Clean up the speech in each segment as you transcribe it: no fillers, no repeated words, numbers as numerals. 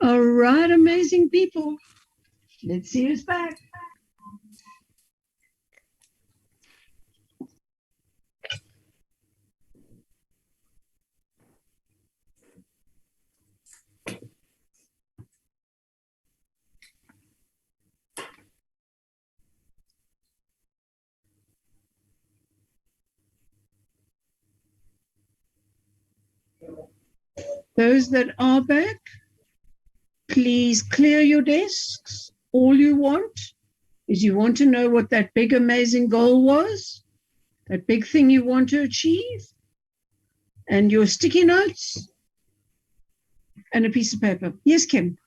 All right, amazing people. Let's see who's back. Those that are back, please clear your desks. All you want is you want to know what that big, amazing goal was, that big thing you want to achieve, and your sticky notes and a piece of paper. Yes, Kim?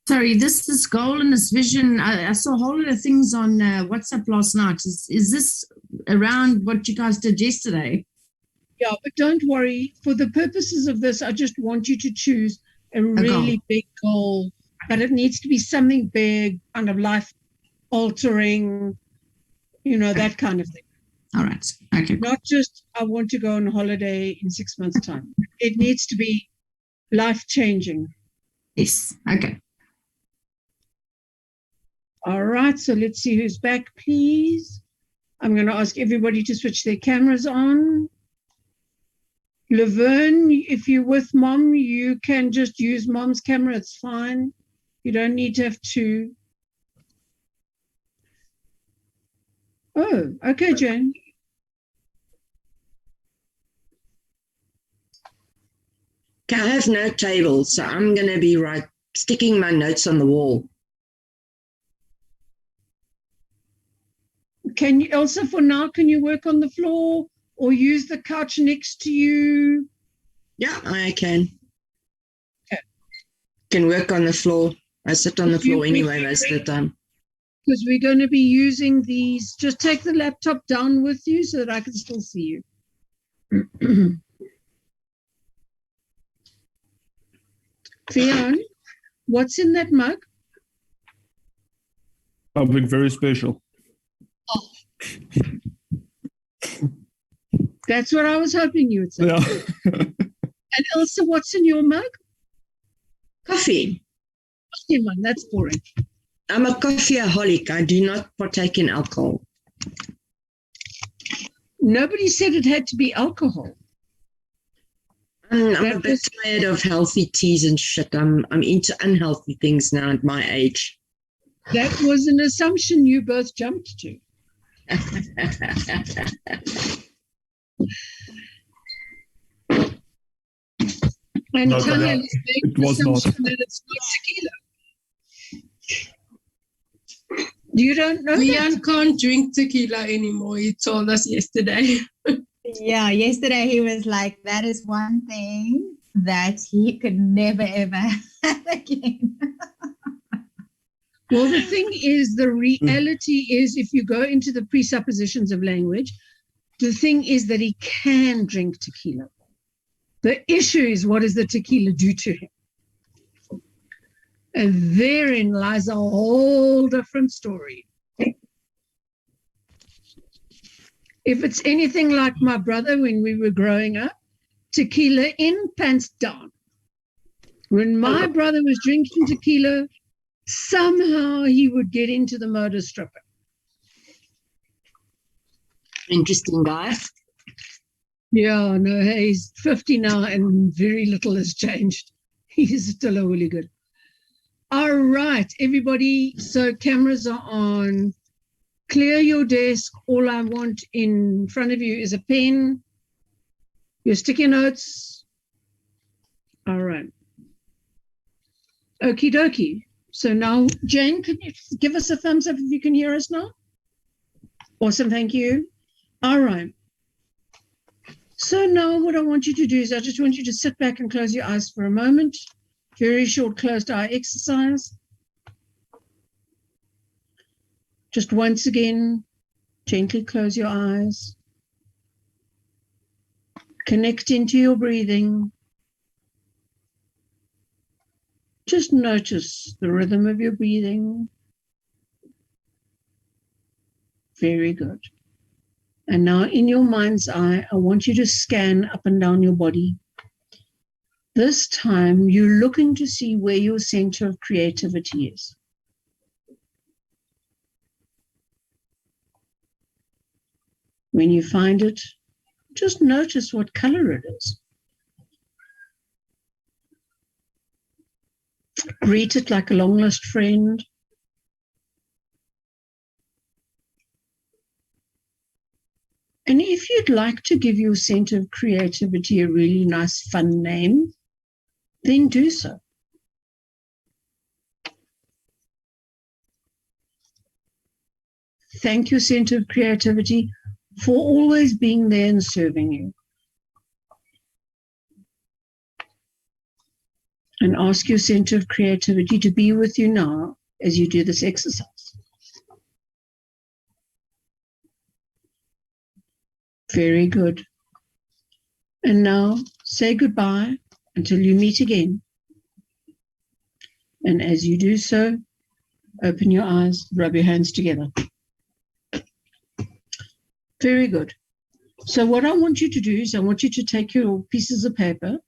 Sorry, this goal and this vision, I saw a whole lot of things on WhatsApp last night. Is this around what you guys did yesterday? Yeah, but don't worry. For the purposes of this, I just want you to choose a really big goal, but it needs to be something big, kind of life-altering, that kind of thing. All right. Okay. Not just, I want to go on holiday in 6 months' time. It needs to be life-changing. Yes. Okay. All right, so let's see who's back, please. I'm going to ask everybody to switch their cameras on. Laverne, if you're with Mom, you can just use Mom's camera. It's fine. You don't need to have two. Oh, okay, Jane. I have no table, so I'm going to be sticking my notes on the wall. Can you, Elsa, for now, can you work on the floor or use the couch next to you? Yeah, I can. Okay. Can work on the floor. I sit on the floor anyway most of the time. Because we're going to be using these. Just take the laptop down with you so that I can still see you. Fionn, what's in that mug? Something very special. Oh. That's what I was hoping you would say. Yeah. And Elsa, what's in your mug? Coffee. Coffee, man, that's boring. I'm a coffeeaholic. I do not partake in alcohol. Nobody said it had to be alcohol. I'm a bit tired of healthy teas and shit. I'm into unhealthy things now at my age. That was an assumption you both jumped to. And No, Tanya it was not. That it's not tequila. You don't know Leon can't drink tequila anymore. He told us yesterday. Yeah, yesterday he was like, that is one thing that he could never, ever have again. Well, the thing is, the reality is, if you go into the presuppositions of language, the thing is that he can drink tequila. The issue is, what does the tequila do to him? And therein lies a whole different story. If it's anything like my brother when we were growing up, tequila in, pants down. When my brother was drinking tequila, somehow he would get into the motor stripper. Interesting guy. Yeah, no, he's 50 now and very little has changed. He's still a really good. All right, everybody, so cameras are on. Clear your desk. All I want in front of you is a pen, your sticky notes. All right. Okie dokie. So now, Jane, can you give us a thumbs up if you can hear us now? Awesome, thank you. All right. So now what I want you to do is I just want you to sit back and close your eyes for a moment. Very short closed eye exercise. Just once again, gently close your eyes. Connect into your breathing. Just notice the rhythm of your breathing. Very good. And now in your mind's eye, I want you to scan up and down your body. This time you're looking to see where your center of creativity is. When you find it, just notice what color it is. Greet it like a long-lost friend. And if you'd like to give your center of creativity a really nice, fun name, then do so. Thank your center of creativity for always being there and serving you. And ask your center of creativity to be with you now as you do this exercise. Very good. And now say goodbye until you meet again. And as you do so, open your eyes, rub your hands together. Very good. So what I want you to do is I want you to take your pieces of paper,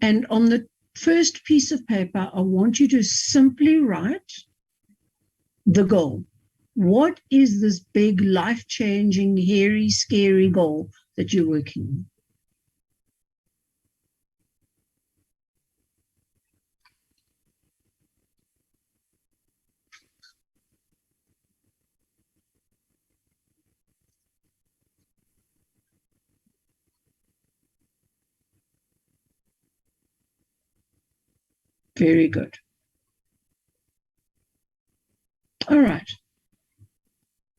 and on the first piece of paper, I want you to simply write the goal. What is this big, life-changing, hairy, scary goal that you're working on? Very good. All right.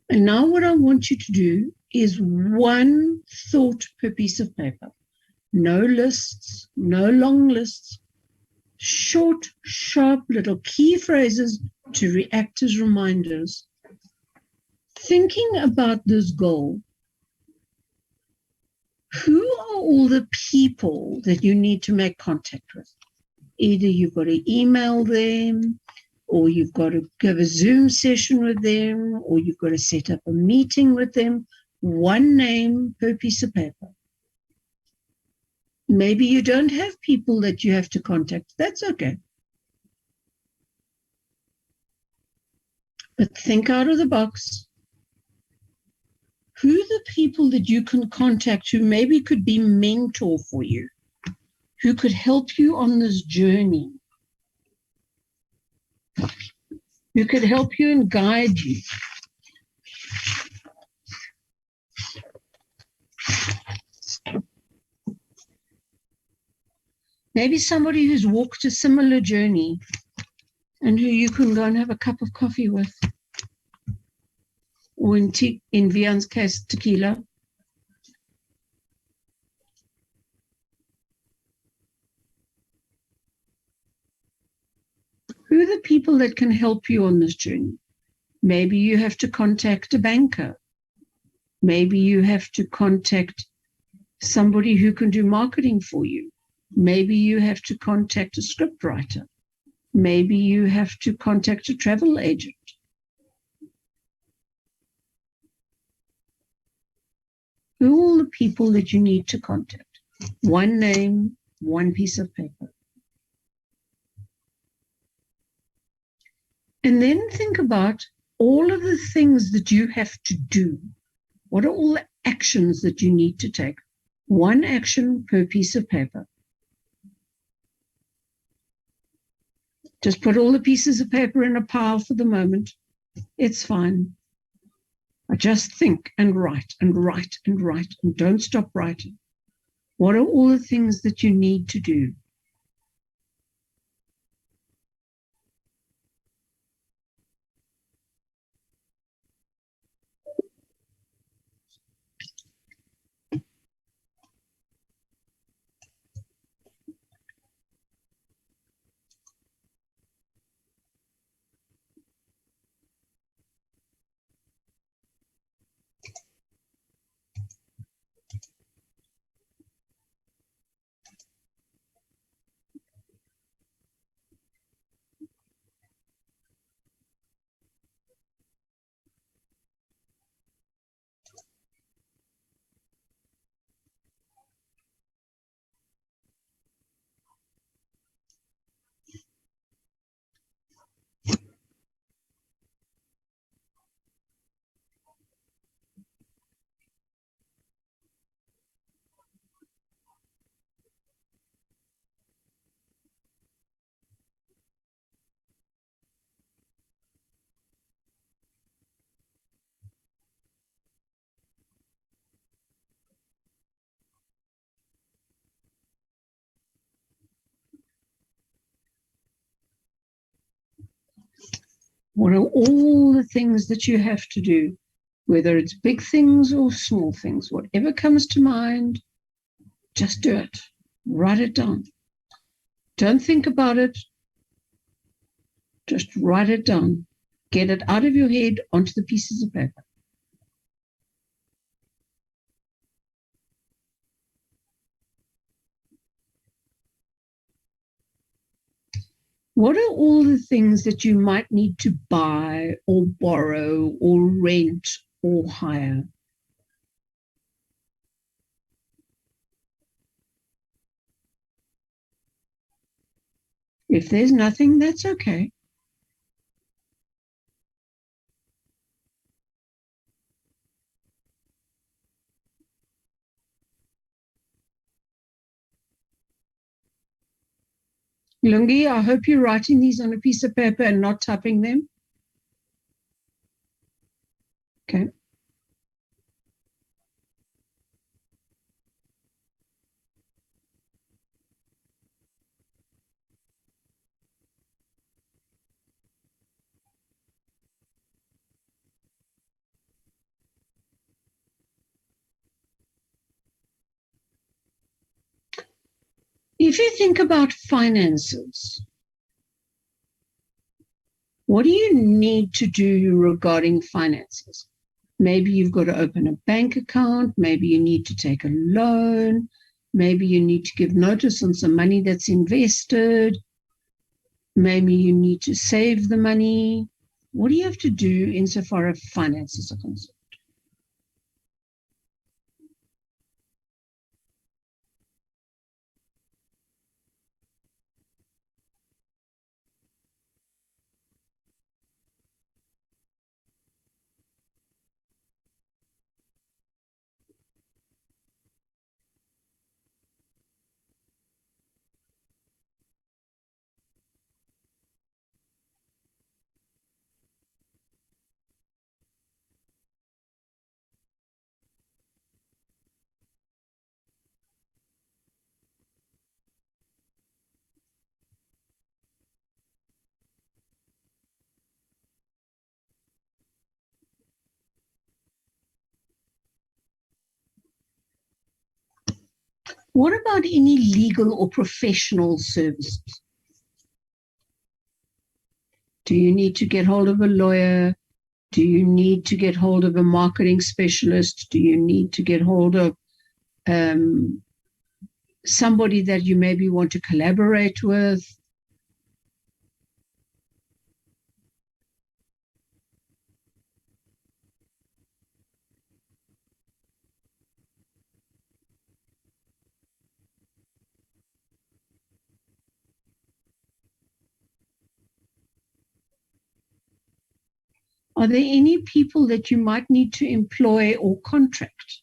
And now what I want you to do is one thought per piece of paper. No lists, no long lists, short, sharp little key phrases to react as reminders. Thinking about this goal, who are all the people that you need to make contact with? Either you've got to email them, or you've got to give a Zoom session with them, or you've got to set up a meeting with them. One name per piece of paper. Maybe you don't have people that you have to contact. That's okay. But think out of the box. Who are the people that you can contact who maybe could be mentor for you, who could help you on this journey, who could help you and guide you? Maybe somebody who's walked a similar journey and who you can go and have a cup of coffee with. Or in Vian's case, tequila. Who are the people that can help you on this journey? Maybe you have to contact a banker. Maybe you have to contact somebody who can do marketing for you. Maybe you have to contact a scriptwriter. Maybe you have to contact a travel agent. Who are all the people that you need to contact? One name, one piece of paper. And then think about all of the things that you have to do. What are all the actions that you need to take? One action per piece of paper. Just put all the pieces of paper in a pile for the moment. It's fine. I just think and write and write and write and don't stop writing. What are all the things that you need to do? What are all the things that you have to do, whether it's big things or small things, whatever comes to mind, just do it. Write it down. Don't think about it. Just write it down. Get it out of your head onto the pieces of paper. What are all the things that you might need to buy or borrow or rent or hire? If there's nothing, that's okay. Lungi, I hope you're writing these on a piece of paper and not typing them. Okay. If you think about finances, what do you need to do regarding finances? Maybe you've got to open a bank account. Maybe you need to take a loan. Maybe you need to give notice on some money that's invested. Maybe you need to save the money. What do you have to do insofar as finances are concerned? What about any legal or professional services? Do you need to get hold of a lawyer? Do you need to get hold of a marketing specialist? Do you need to get hold of somebody that you maybe want to collaborate with? Are there any people that you might need to employ or contract?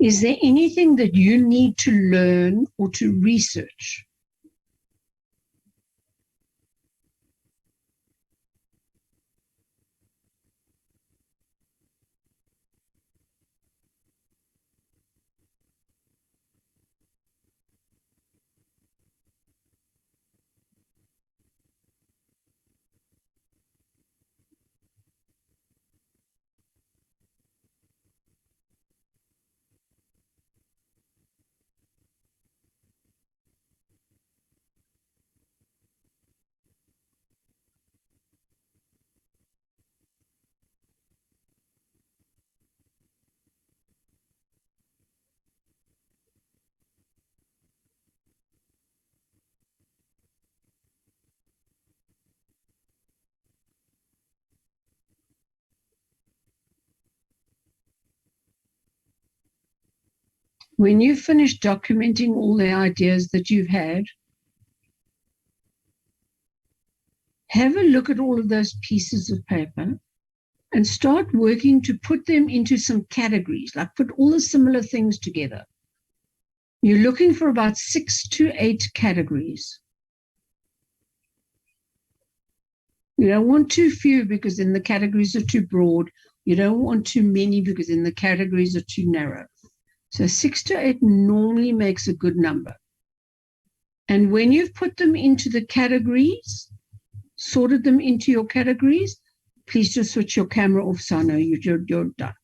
Is there anything that you need to learn or to research? When you finish documenting all the ideas that you've had, have a look at all of those pieces of paper and start working to put them into some categories, like put all the similar things together. You're looking for about 6 to 8 categories. You don't want too few because then the categories are too broad. You don't want too many because then the categories are too narrow. So 6 to 8 normally makes a good number. And when you've put them into the categories, sorted them into your categories, please just switch your camera off so I know you're done.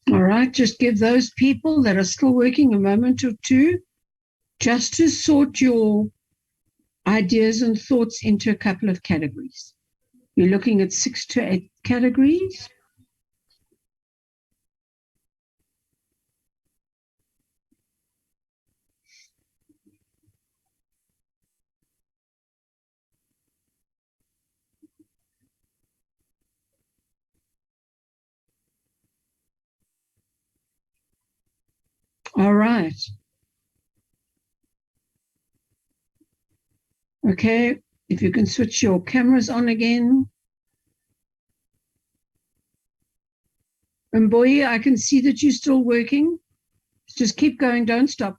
All right, just give those people that are still working a moment or two just to sort your ideas and thoughts into a couple of categories. You're looking at 6 to 8 categories. All right. Okay, if you can switch your cameras on again. And boy, I can see that you're still working. Just keep going, don't stop.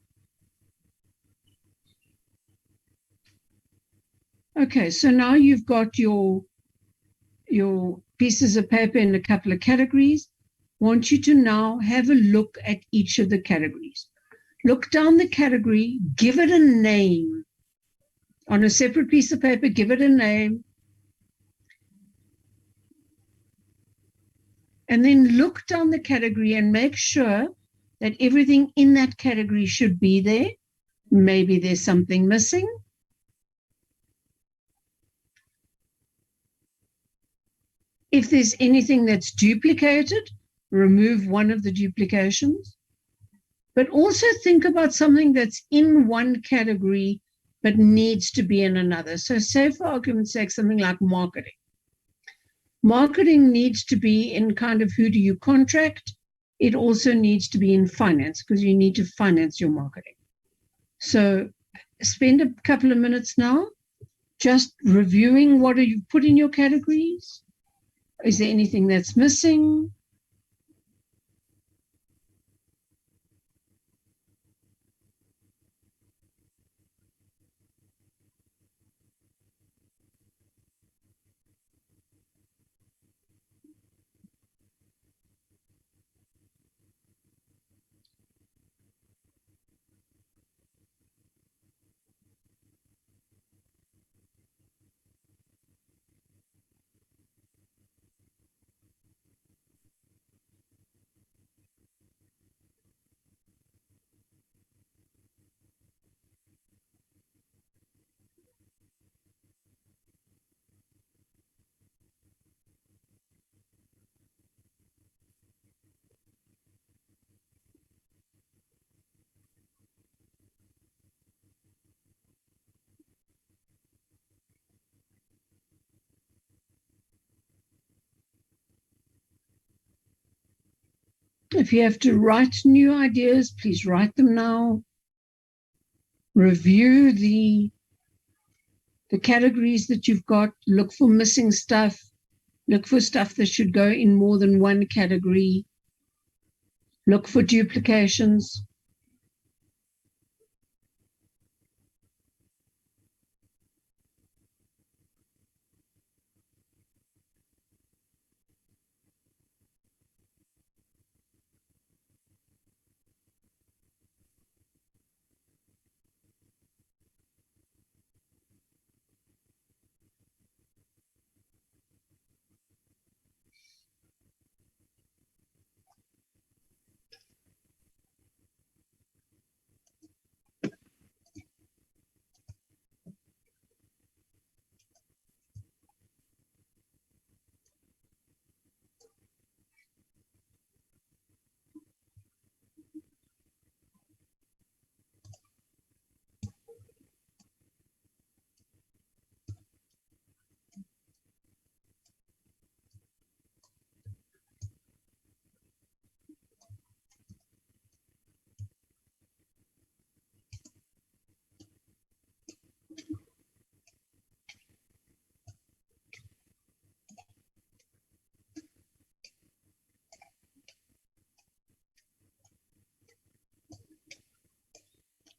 Okay, so now you've got your pieces of paper in a couple of categories. Want you to now have a look at each of the categories. Look down the category, give it a name. On a separate piece of paper, give it a name. And then look down the category and make sure that everything in that category should be there. Maybe there's something missing. If there's anything that's duplicated, remove one of the duplications. But also think about something that's in one category but needs to be in another. So say, for argument's sake, something like marketing. Marketing needs to be in kind of who do you contract. It also needs to be in finance because you need to finance your marketing. So spend a couple of minutes now just reviewing what you put in your categories. Is there anything that's missing? If you have to write new ideas, please write them now. Review the categories that you've got. Look for missing stuff. Look for stuff that should go in more than one category. Look for duplications.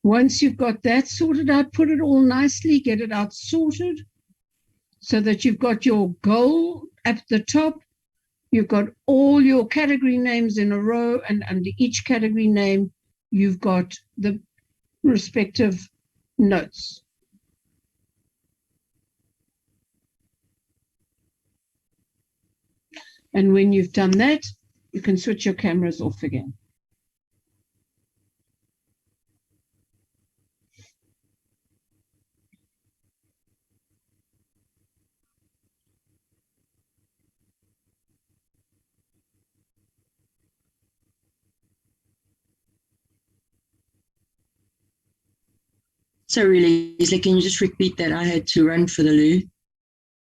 Once you've got that sorted out, put it all nicely, get it out sorted so that you've got your goal at the top. You've got all your category names in a row, and under each category name, you've got the respective notes. And when you've done that, you can switch your cameras off again. So really, can you just repeat that? I had to run for the loo.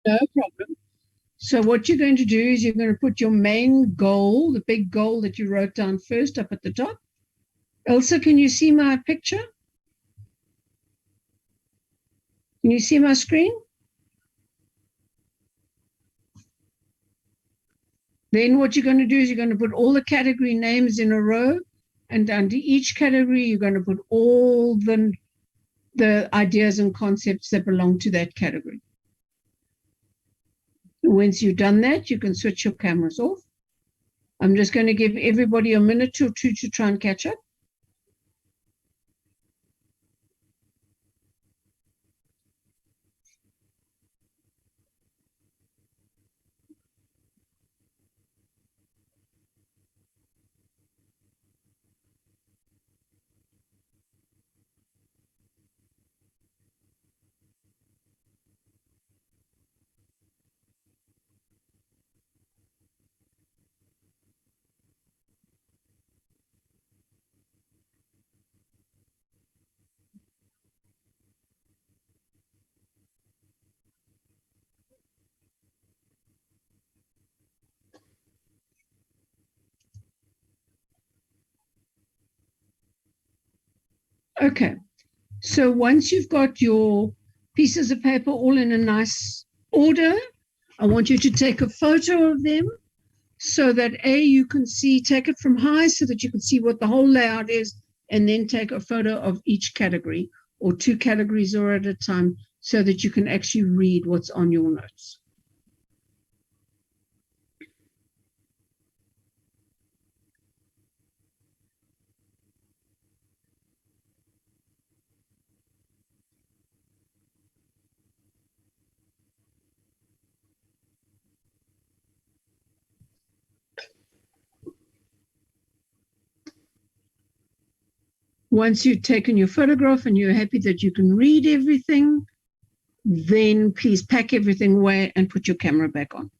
No problem. So what you're going to do is you're going to put your main goal, the big goal that you wrote down first, up at the top. Elsa, can you see my picture? Can you see my screen? Then what you're going to do is you're going to put all the category names in a row, and under each category, you're going to put all the ideas and concepts that belong to that category. Once you've done that, you can switch your cameras off. I'm just going to give everybody a minute or two to try and catch up. Okay, so once you've got your pieces of paper all in a nice order, I want you to take a photo of them so that you can see, take it from high so that you can see what the whole layout is, and then take a photo of each category or two categories or at a time so that you can actually read what's on your notes. Once you've taken your photograph and you're happy that you can read everything, then please pack everything away and put your camera back on.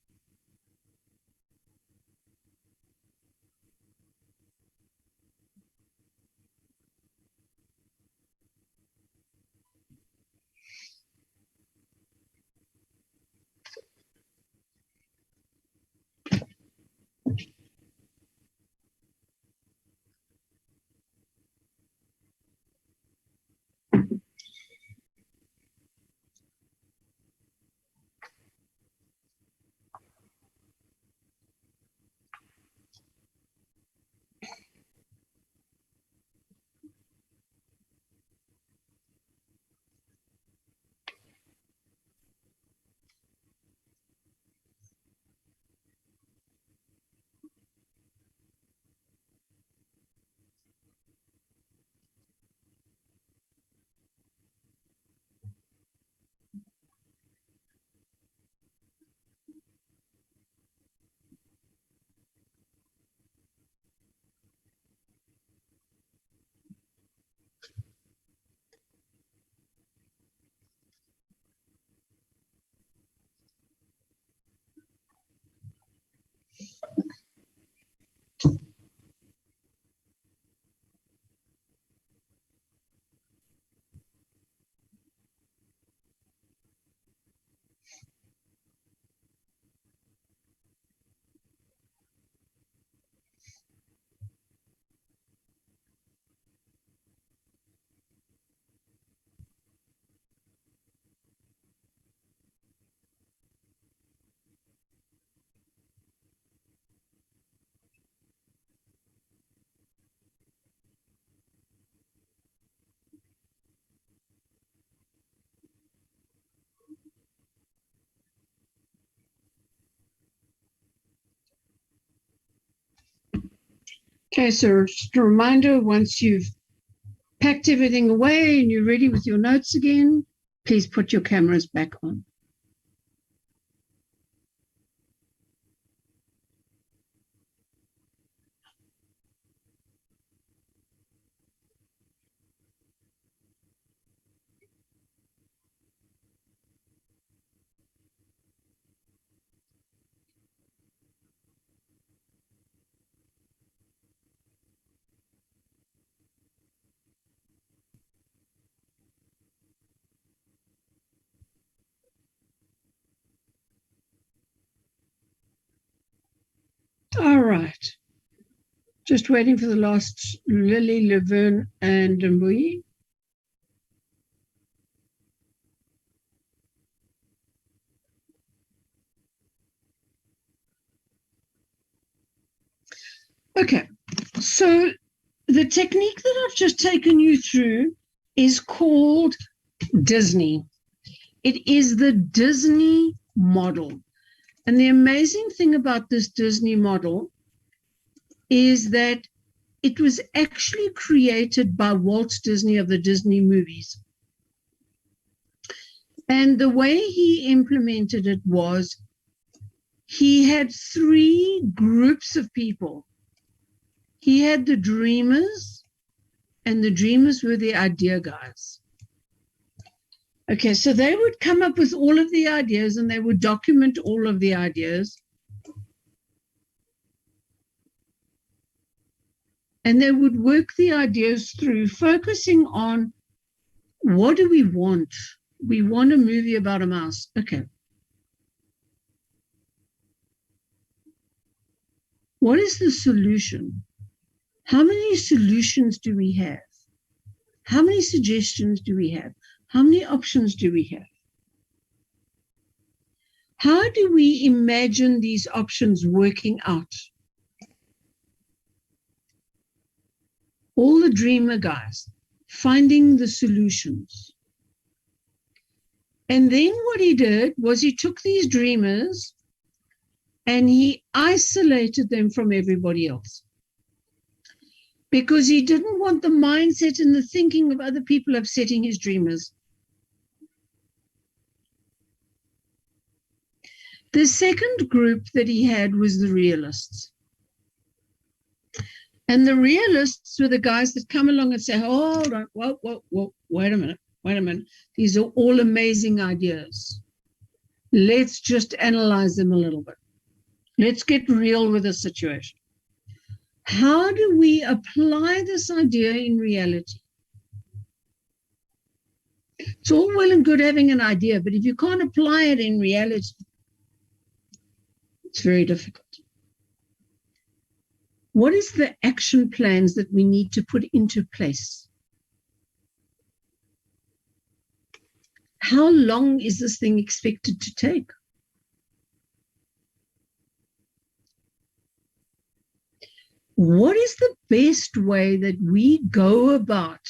Okay, so just a reminder, once you've packed everything away and you're ready with your notes again, please put your cameras back on. All right. Just waiting for the last Lily, Laverne, and Mbui. Okay, so the technique that I've just taken you through is called Disney. It is the Disney model. And the amazing thing about this Disney model is that it was actually created by Walt Disney of the Disney movies. And the way he implemented it was he had three groups of people. He had the dreamers, and the dreamers were the idea guys. Okay, so they would come up with all of the ideas and they would document all of the ideas. And they would work the ideas through, focusing on what do we want? We want a movie about a mouse. Okay. What is the solution? How many solutions do we have? How many suggestions do we have? How many options do we have? How do we imagine these options working out? All the dreamer guys, finding the solutions. And then what he did was he took these dreamers and he isolated them from everybody else, because he didn't want the mindset and the thinking of other people upsetting his dreamers. The second group that he had was the realists. And the realists were the guys that come along and say, hold on, whoa, wait a minute. These are all amazing ideas. Let's just analyze them a little bit. Let's get real with the situation. How do we apply this idea in reality? It's all well and good having an idea, but if you can't apply it in reality, it's very difficult. What is the action plans that we need to put into place? How long is this thing expected to take? What is the best way that we go about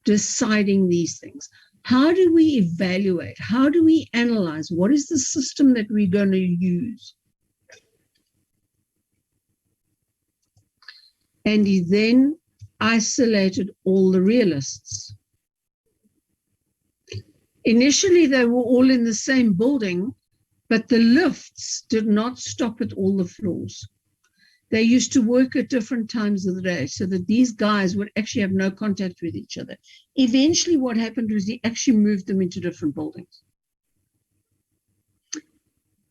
deciding these things? How do we evaluate? How do we analyze? What is the system that we're going to use? And he then isolated all the realists. Initially, they were all in the same building, but the lifts did not stop at all the floors. They used to work at different times of the day so that these guys would actually have no contact with each other. Eventually, what happened was he actually moved them into different buildings.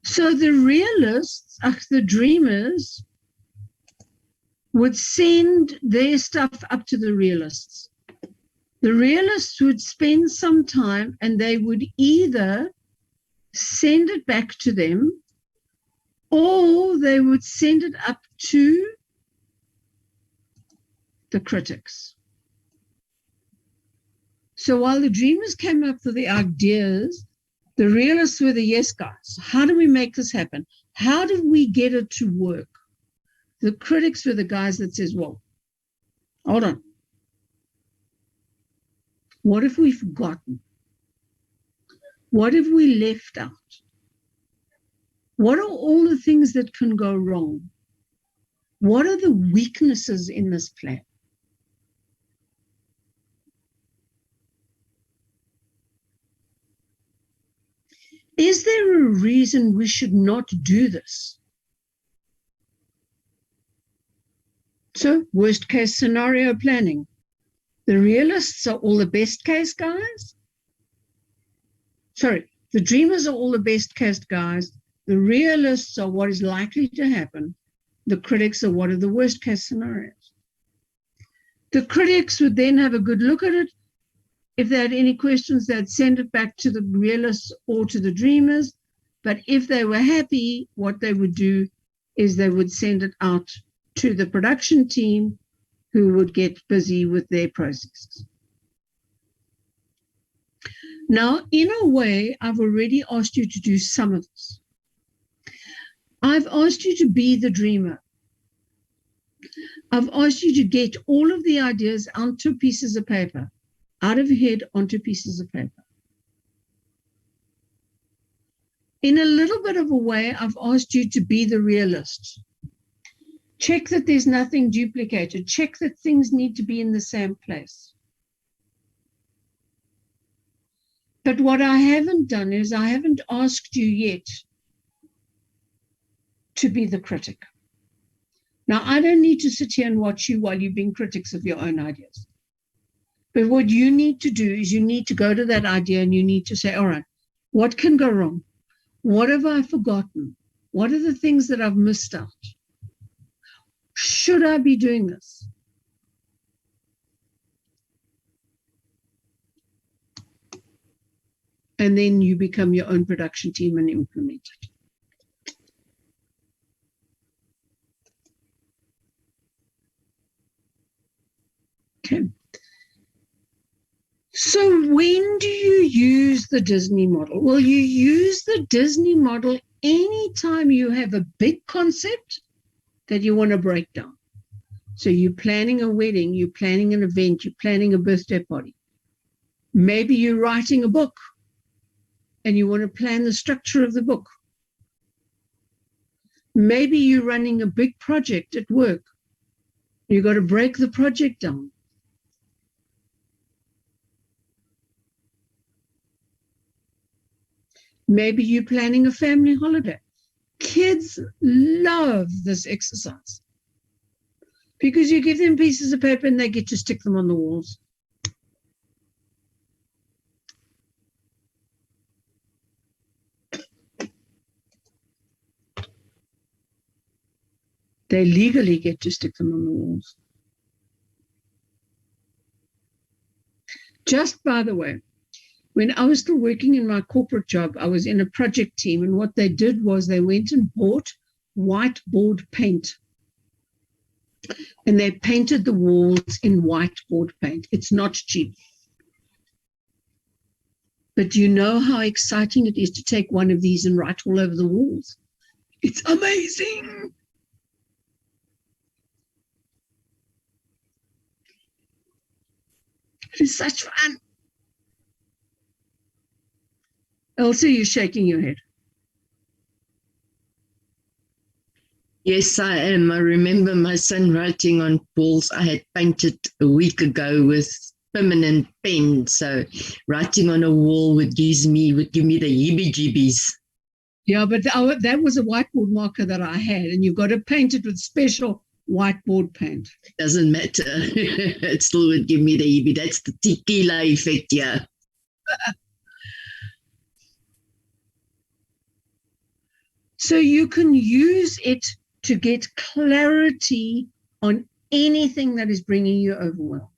So the realists, the dreamers, would send their stuff up to the realists. The realists would spend some time and they would either send it back to them or they would send it up to the critics. So while the dreamers came up with the ideas, the realists were the yes guys. How do we make this happen? How do we get it to work? The critics were the guys that says, well, hold on. What have we forgotten? What have we left out? What are all the things that can go wrong? What are the weaknesses in this plan? Is there a reason we should not do this? So, worst case scenario planning. The realists are all the best case guys. Sorry, the dreamers are all the best case guys. The realists are what is likely to happen. The critics are what are the worst case scenarios. The critics would then have a good look at it. If they had any questions, they'd send it back to the realists or to the dreamers. But if they were happy, what they would do is they would send it out to the production team, who would get busy with their processes. Now, in a way, I've already asked you to do some of this. I've asked you to be the dreamer. I've asked you to get all of the ideas onto pieces of paper, out of your head onto pieces of paper. In a little bit of a way, I've asked you to be the realist. Check that there's nothing duplicated. Check that things need to be in the same place. But what I haven't done is I haven't asked you yet to be the critic. Now, I don't need to sit here and watch you while you're being critics of your own ideas. But what you need to do is you need to go to that idea and you need to say, all right, what can go wrong? What have I forgotten? What are the things that I've missed out? Should I be doing this? And then you become your own production team and implement it. Okay. So when do you use the Disney model? Well, you use the Disney model anytime you have a big concept that you want to break down. So you're planning a wedding, you're planning an event, you're planning a birthday party. Maybe you're writing a book and you want to plan the structure of the book. Maybe you're running a big project at work. You've got to break the project down. Maybe you're planning a family holiday. Kids love this exercise because you give them pieces of paper and they get to stick them on the walls. They legally get to stick them on the walls. Just by the way, when I was still working in my corporate job, I was in a project team, and what they did was they went and bought whiteboard paint. And they painted the walls in whiteboard paint. It's not cheap. But do you know how exciting it is to take one of these and write all over the walls? It's amazing. It's such fun. Elsie, you're shaking your head. Yes, I am. I remember my son writing on walls I had painted a week ago with permanent pen. So writing on a wall would give me the heebie-jeebies. Yeah, but that was a whiteboard marker that I had, and you've got to paint it with special whiteboard paint. Doesn't matter. It still would give me the heebie. That's the tequila effect, yeah. So you can use it to get clarity on anything that is bringing you overwhelm.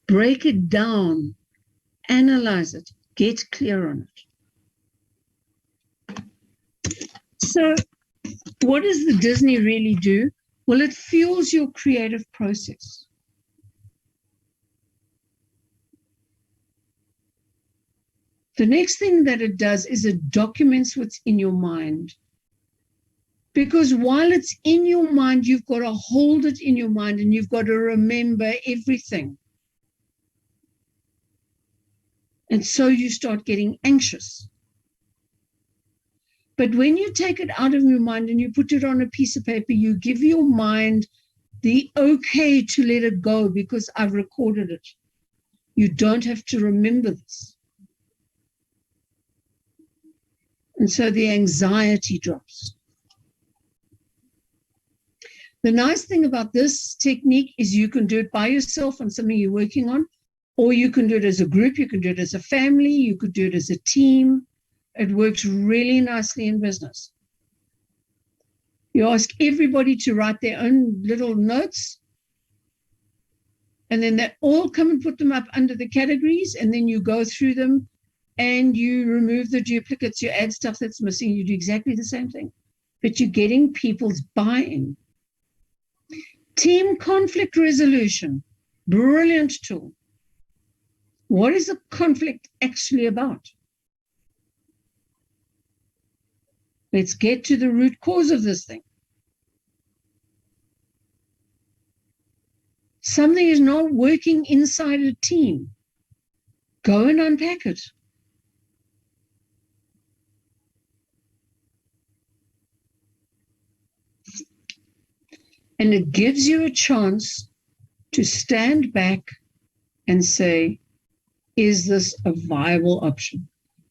Break it down, analyze it, get clear on it. So what does the Disney really do? Well, it fuels your creative process. The next thing that it does is it documents what's in your mind. Because while it's in your mind, you've got to hold it in your mind and you've got to remember everything. And so you start getting anxious. But when you take it out of your mind and you put it on a piece of paper, you give your mind the okay to let it go because I've recorded it. You don't have to remember this. And so the anxiety drops. The nice thing about this technique is you can do it by yourself on something you're working on, or you can do it as a group, you can do it as a family, you could do it as a team. It works really nicely in business. You ask everybody to write their own little notes, and then they all come and put them up under the categories, and then you go through them and you remove the duplicates, you add stuff that's missing, you do exactly the same thing, but you're getting people's buy-in. Team conflict resolution, brilliant tool. What is a conflict actually about? Let's get to the root cause of this thing. Something is not working inside a team. Go and unpack it. And it gives you a chance to stand back and say, is this a viable option?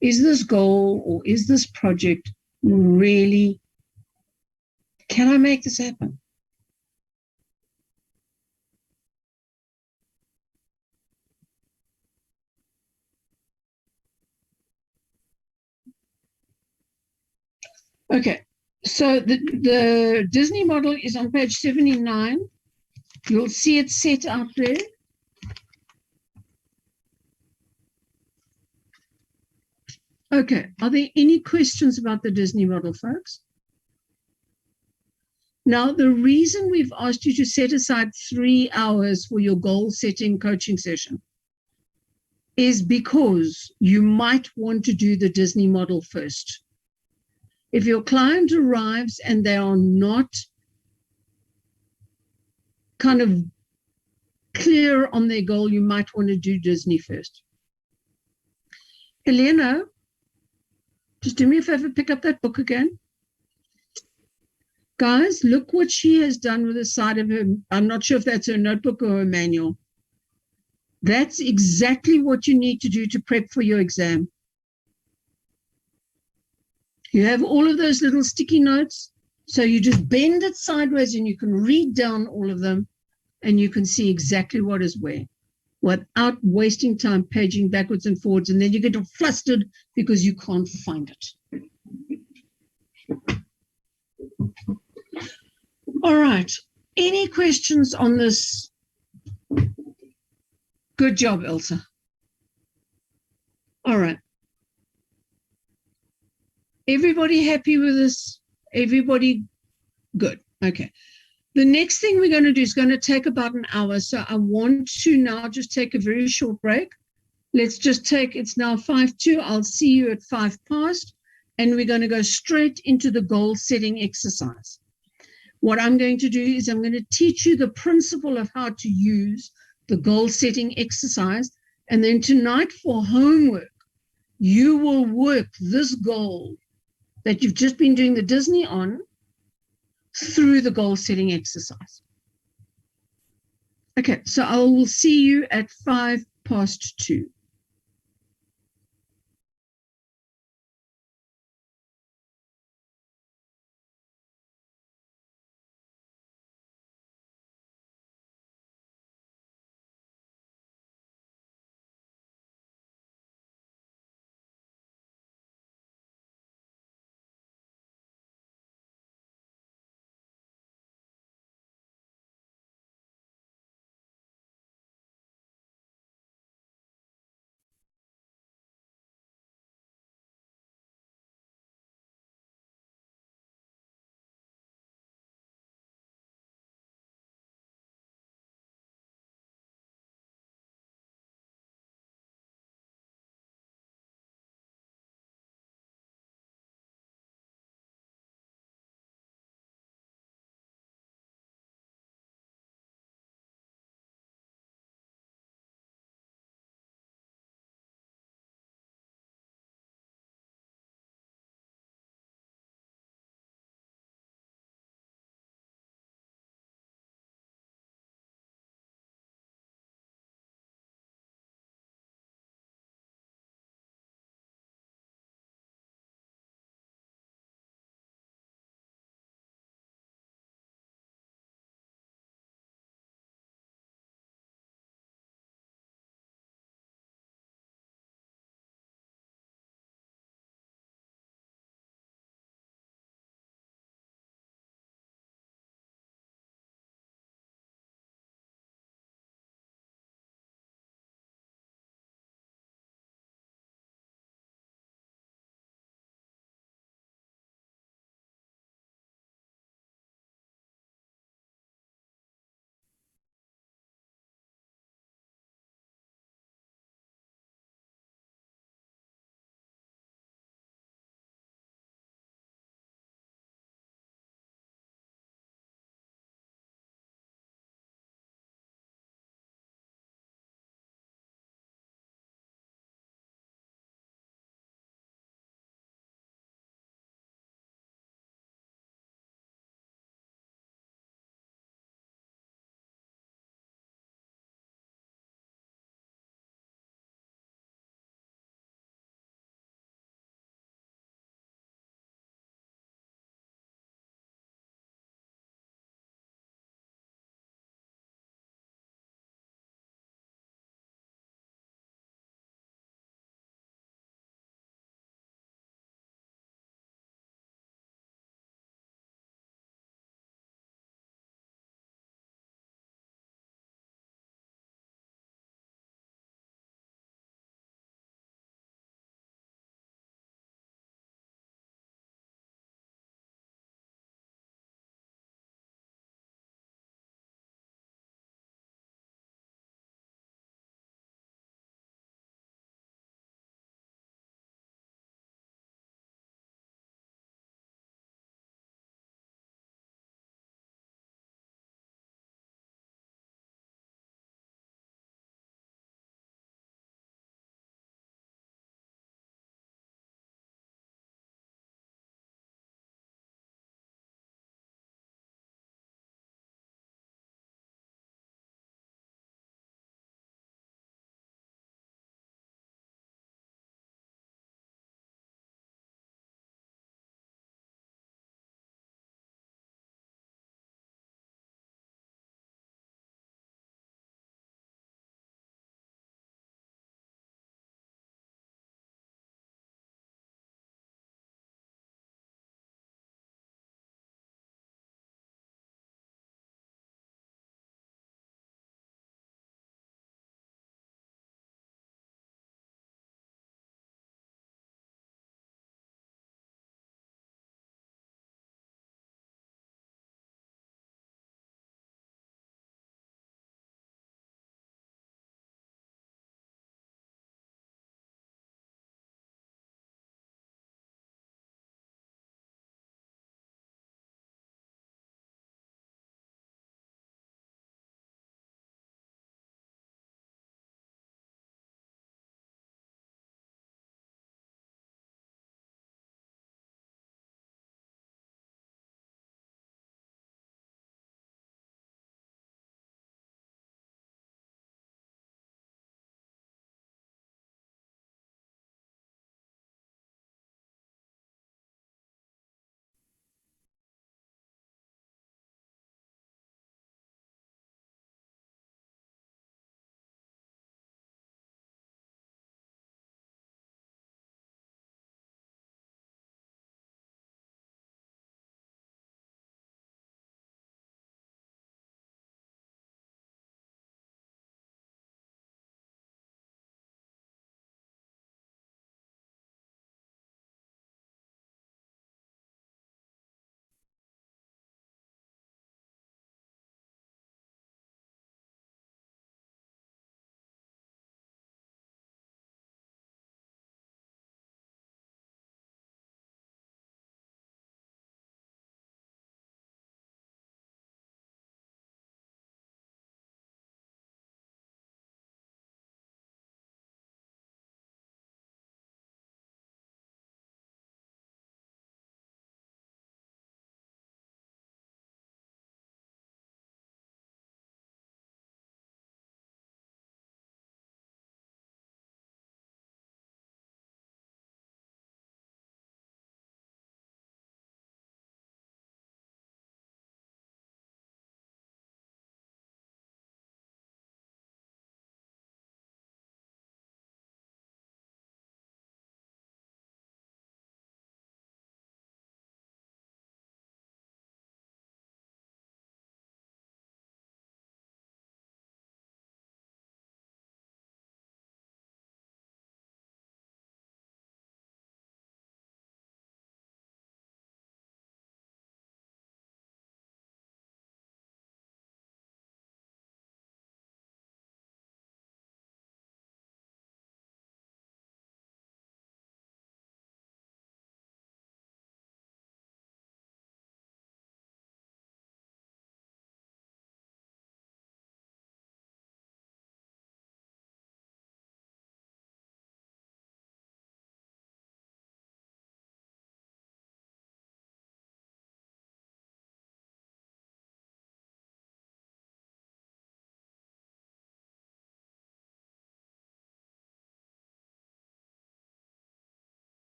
Is this goal or is this project really, can I make this happen? Okay, so the Disney model is on page 79. You'll see it set out there. Okay, are there any questions about the Disney model, folks? Now, the reason we've asked you to set aside 3 hours for your goal setting coaching session is because you might want to do the Disney model first. If your client arrives and they are not kind of clear on their goal, you might want to do Disney first. Helena, just do me a favor, pick up that book again. Guys, look what she has done with the side of her. I'm not sure if that's her notebook or her manual. That's exactly what you need to do to prep for your exam. You have all of those little sticky notes, so you just bend it sideways and you can read down all of them and you can see exactly what is where without wasting time paging backwards and forwards, and then you get all flustered because you can't find it. All right, any questions on this? Good job, Elsa. All right. Everybody happy with this? Everybody good? Okay. The next thing we're going to do is going to take about an hour. So I want to now just take a very short break. Let's just take, it's now 5:02. I'll see you at 5 past, and we're going to go straight into the goal setting exercise. What I'm going to do is I'm going to teach you the principle of how to use the goal setting exercise. And then tonight for homework, you will work this goal that you've just been doing the Disney on through the goal setting exercise. Okay, so I will see you at 2:05.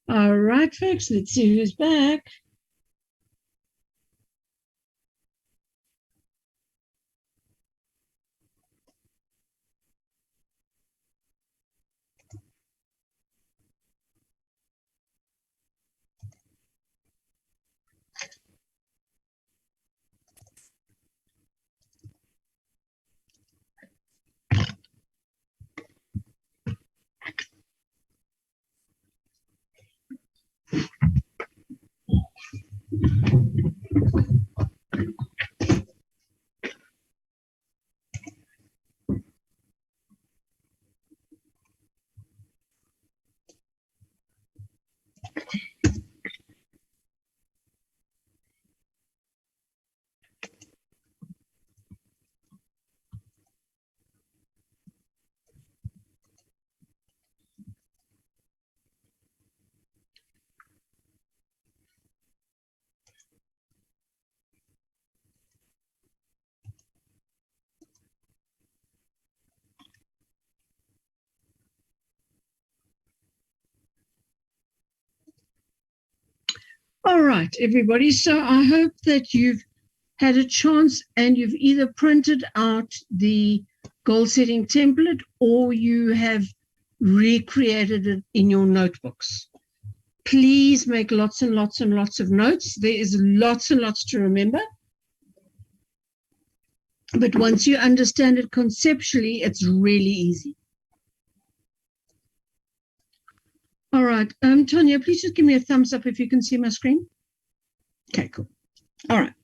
All right, folks, let's see who's back. All right, everybody. So I hope that you've had a chance and you've either printed out the goal setting template or you have recreated it in your notebooks. Please make lots and lots and lots of notes. There is lots and lots to remember. But once you understand it conceptually, it's really easy. All right, Tanya, please just give me a thumbs up if you can see my screen. Okay, cool. All right.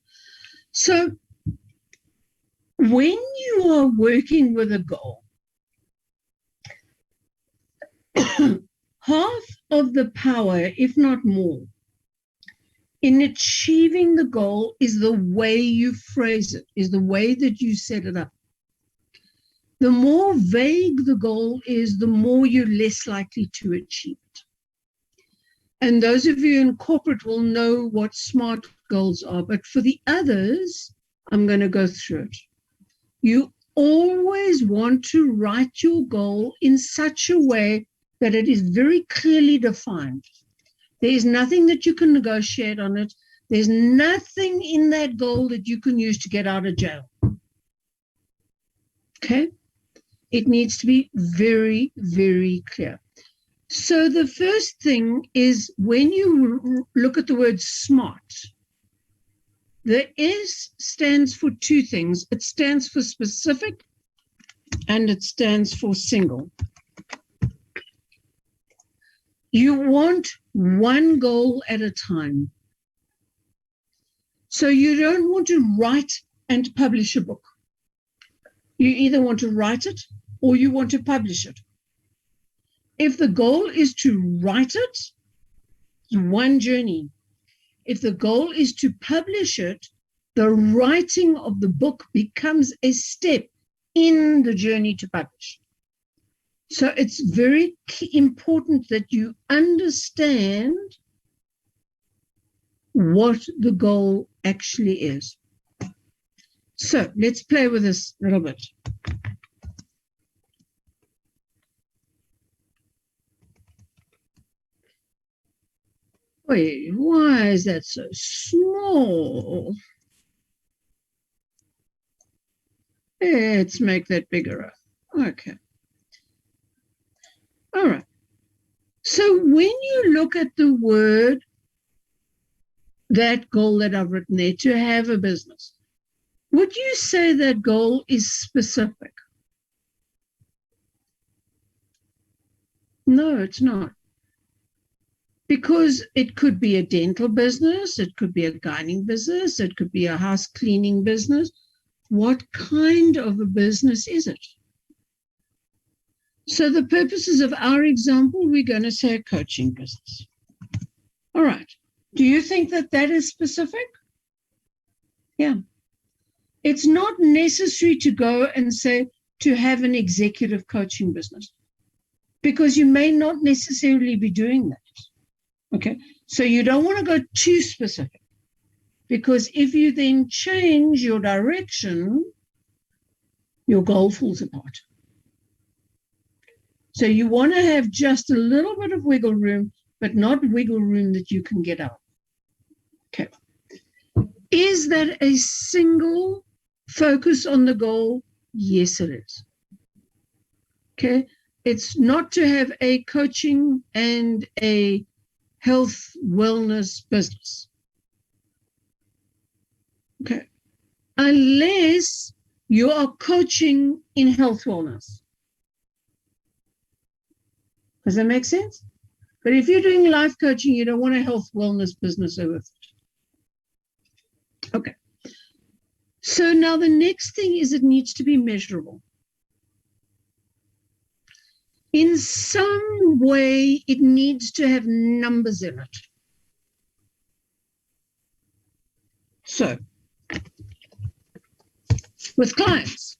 So when you are working with a goal, half of the power, if not more, in achieving the goal is the way you phrase it, is the way that you set it up. The more vague the goal is, the more you're less likely to achieve it. And those of you in corporate will know what SMART goals are, but for the others, I'm going to go through it. You always want to write your goal in such a way that it is very clearly defined. There is nothing that you can negotiate on it. There's nothing in that goal that you can use to get out of jail. Okay? It needs to be very, very clear. So the first thing is when you look at the word SMART, the S stands for two things. It stands for specific and it stands for single. You want one goal at a time. So you don't want to write and publish a book. You either want to write it or you want to publish it. If the goal is to write it, it's one journey. If the goal is to publish it, the writing of the book becomes a step in the journey to publish. So it's very important that you understand what the goal actually is. So let's play with this a little bit. Wait, why is that so small? Let's make that bigger. Okay. All right. So when you look at the word, that goal that I've written there, to have a business, would you say that goal is specific? No, it's not. Because it could be a dental business, it could be a gardening business, it could be a house cleaning business. What kind of a business is it? So the purposes of our example, we're going to say a coaching business. All right. Do you think that that is specific? Yeah. It's not necessary to go and say to have an executive coaching business because you may not necessarily be doing that. Okay, so you don't want to go too specific because if you then change your direction, your goal falls apart. So you want to have just a little bit of wiggle room but not wiggle room that you can get out. Okay. Is that a single focus on the goal? Yes, it is. Okay. It's not to have a coaching and a health wellness business. Okay. Unless you are coaching in health wellness. Does that make sense? But if you're doing life coaching, you don't want a health wellness business over it. Okay. So now the next thing is it needs to be measurable. In some way, it needs to have numbers in it. So, with clients,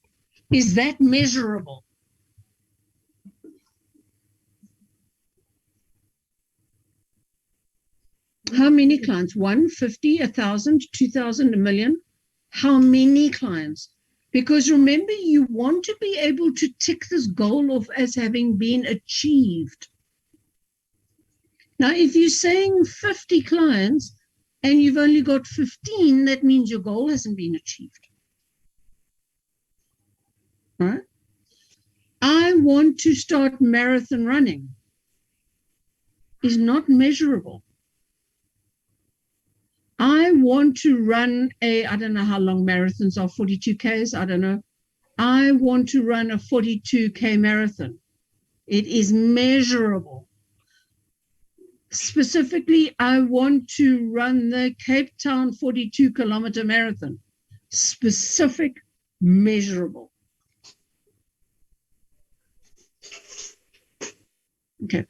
is that measurable? How many clients? 1, 50, 1,000, 2,000, 1 million? How many clients? Because remember, you want to be able to tick this goal off as having been achieved. Now, if you're saying 50 clients and you've only got 15, that means your goal hasn't been achieved. All right? I want to start marathon running is not measurable. I want to run I don't know how long marathons are, 42Ks, I don't know. I want to run a 42K marathon. It is measurable. Specifically, I want to run the Cape Town 42-kilometer marathon. Specific, measurable. Okay.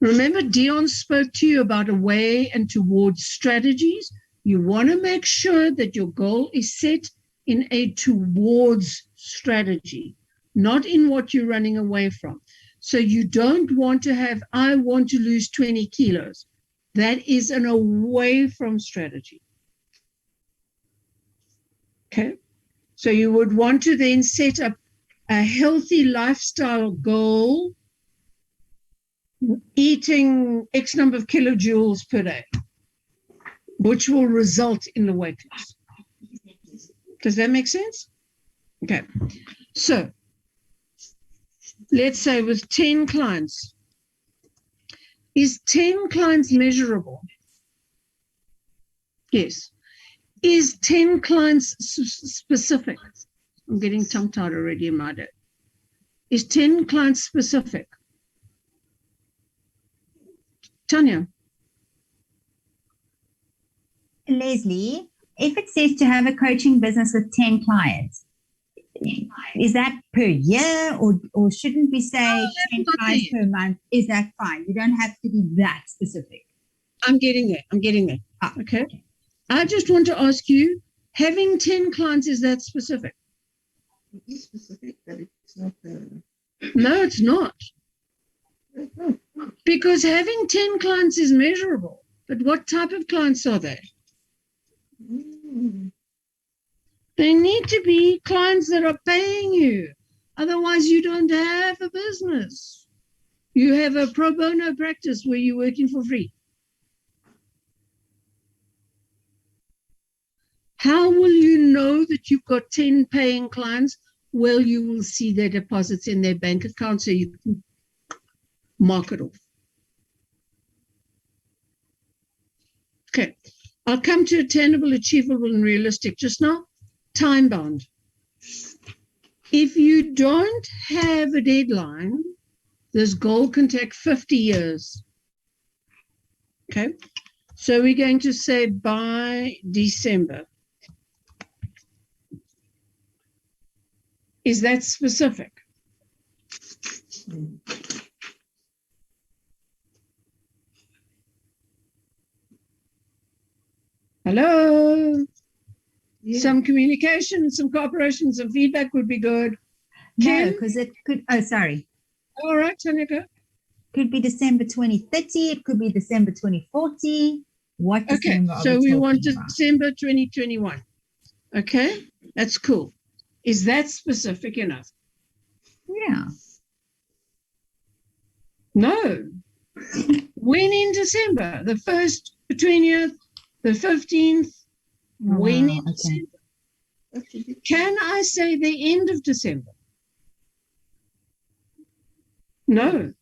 Remember, Dion spoke to you about away and towards strategies. You want to make sure that your goal is set in a towards strategy, not in what you're running away from. So you don't want to have, I want to lose 20 kilos. That is an away from strategy. Okay. So you would want to then set up a healthy lifestyle goal, eating X number of kilojoules per day, which will result in the weight loss. Does that make sense? Okay. So let's say with 10 clients, is 10 clients measurable? Yes. Is 10 clients specific? I'm getting tongue-tied already in my day. Is 10 clients specific? Tanya. Leslie, if it says to have a coaching business with 10 clients, is that per year or shouldn't we say 10 clients per month? Is that fine? You don't have to be that specific. I'm getting there. Okay. I just want to ask you, having 10 clients, is that specific? It is specific, but it's not. No, it's not. Because having 10 clients is measurable. But what type of clients are they? They need to be clients that are paying you. Otherwise, you don't have a business. You have a pro bono practice where you're working for free. How will you know that you've got 10 paying clients? Well, you will see their deposits in their bank account so you can mark it off. Okay, I'll come to attainable, achievable, and realistic. Just now, time bound. If you don't have a deadline, this goal can take 50 years. Okay, so we're going to say by December. Is that specific? Hello? Yeah. Some communication, some cooperation, some feedback would be good. No, because it could, sorry. All right, Tanika. Could be December 2030. It could be December 2040. What December? Okay, so we want December 2021. Okay, that's cool. Is that specific enough? Yeah. No. When in December? The 1st, the 20th, the 15th? When wow, in okay. December? Can I say the end of December? No.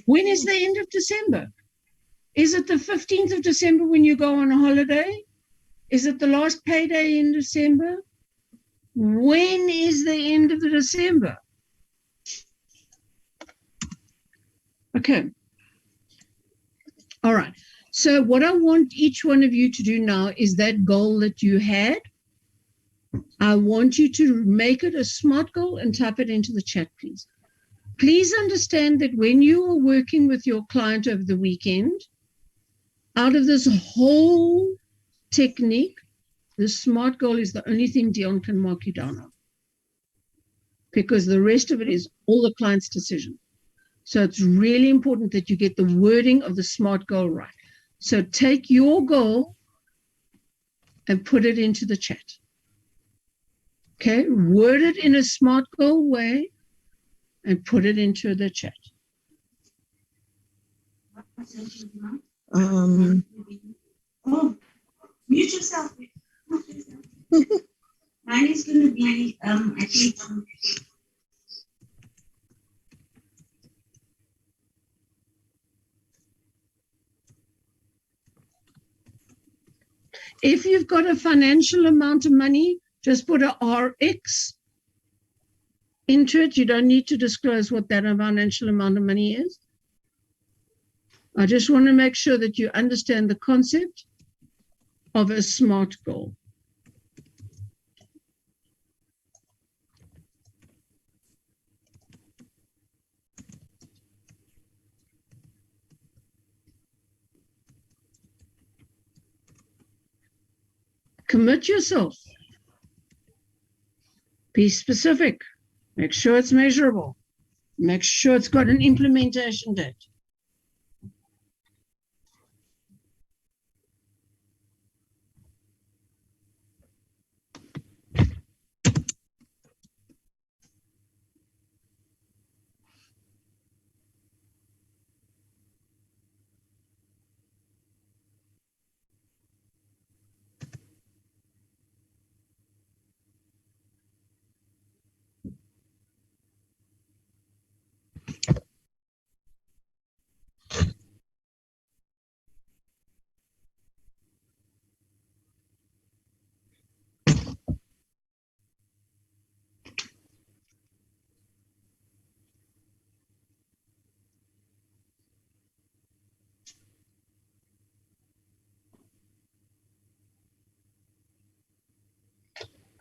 When is the end of December? Is it the 15th of December when you go on a holiday? Is it the last payday in December? When is the end of the December? Okay. All right. So what I want each one of you to do now is that goal that you had. I want you to make it a SMART goal and type it into the chat, please. Please understand that when you are working with your client over the weekend, out of this whole technique, the SMART goal is the only thing Dion can mark you down on, because the rest of it is all the client's decision. So it's really important that you get the wording of the SMART goal right. So take your goal and put it into the chat. Okay, word it in a SMART goal way and put it into the chat. Oh, mute yourself. Mine is going to be, I think, If you've got a financial amount of money, just put a RX into it. You don't need to disclose what that financial amount of money is. I just want to make sure that you understand the concept of a SMART goal. Commit yourself. Be specific. Make sure it's measurable. Make sure it's got an implementation date.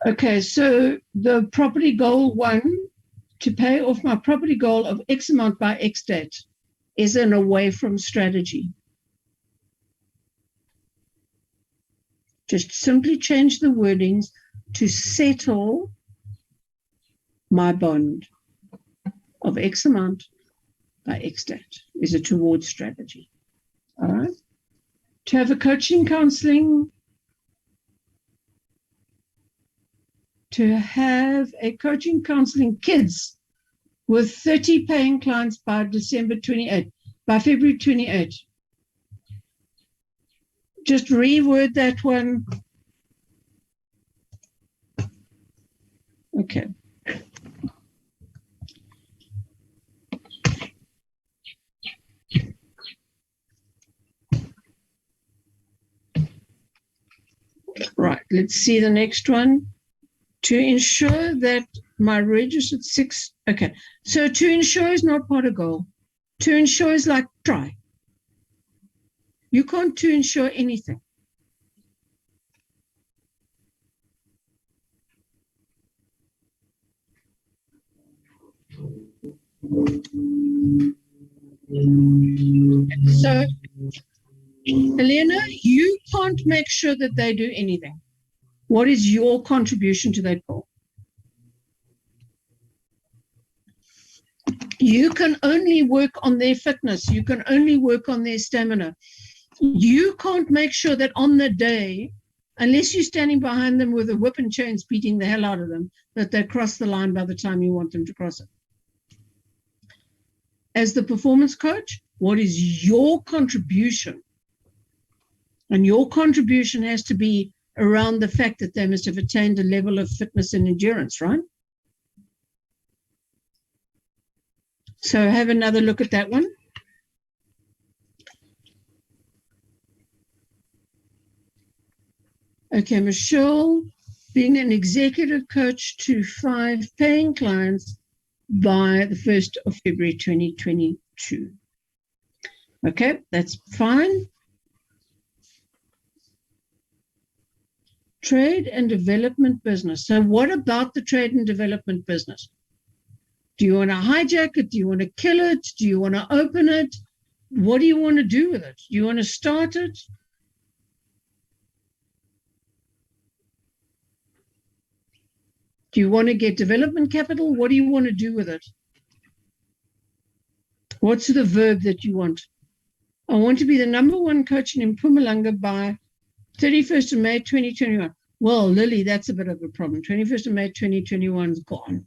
Okay, so the property goal 1, to pay off my property goal of X amount by X date, is an away from strategy. Just simply change the wordings to settle my bond of X amount by X date is a towards strategy. All right. To have a coaching counseling, kids with 30 paying clients by February 28. Just reword that one. Okay. Right, let's see the next one. To ensure that my registered 6, okay. So to ensure is not part of goal. To ensure is like try. You can't to ensure anything. So, Elena, you can't make sure that they do anything. What is your contribution to that goal? You can only work on their fitness. You can only work on their stamina. You can't make sure that on the day, unless you're standing behind them with a whip and chains beating the hell out of them, that they cross the line by the time you want them to cross it. As the performance coach, What is your contribution? And your contribution has to be around the fact that they must have attained a level of fitness and endurance, right? So have another look at that one. Okay, Michelle, being an executive coach to 5 paying clients by the 1st of February 2022. Okay, that's fine. Trade and development business. So what about the trade and development business? Do you want to hijack it? Do you want to kill it? Do you want to open it? What do you want to do with it? Do you want to start it? Do you want to get development capital? What do you want to do with it? What's the verb that you want? I want to be the #1 coach in Mpumalanga by 31st of May 2021. Well, Lily, that's a bit of a problem. 21st of May 2021 is gone.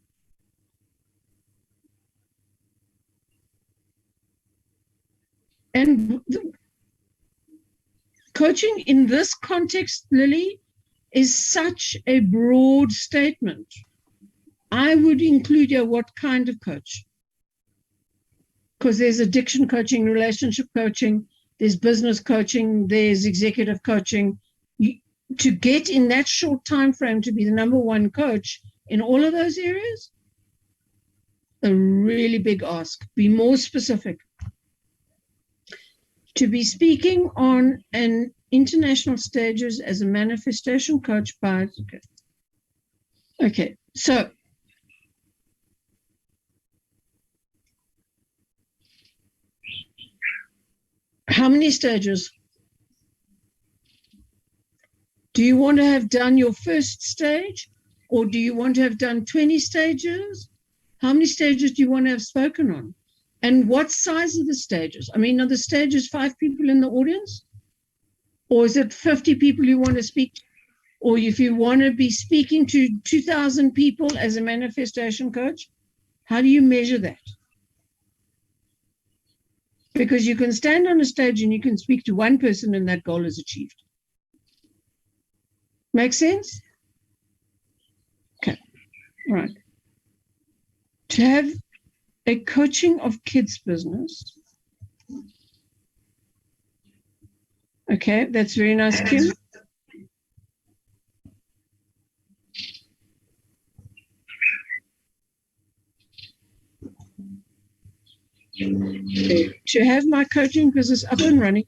And coaching in this context, Lily, is such a broad statement. I would include here what kind of coach. Because there's addiction coaching, relationship coaching, there's business coaching, there's executive coaching. To get in that short time frame to be the #1 coach in all of those areas, a really big ask. Be more specific. To be speaking on an international stages as a manifestation coach by, okay, so how many stages? Do you want to have done your first stage, or do you want to have done 20 stages? How many stages do you want to have spoken on? And what size are the stages? I mean, are the stages 5 people in the audience? Or is it 50 people you want to speak to? Or if you want to be speaking to 2,000 people as a manifestation coach, how do you measure that? Because you can stand on a stage and you can speak to one person and that goal is achieved. Make sense? Okay, all right. To have a coaching of kids business. Okay, that's very nice, Kim. To have my coaching business up and running.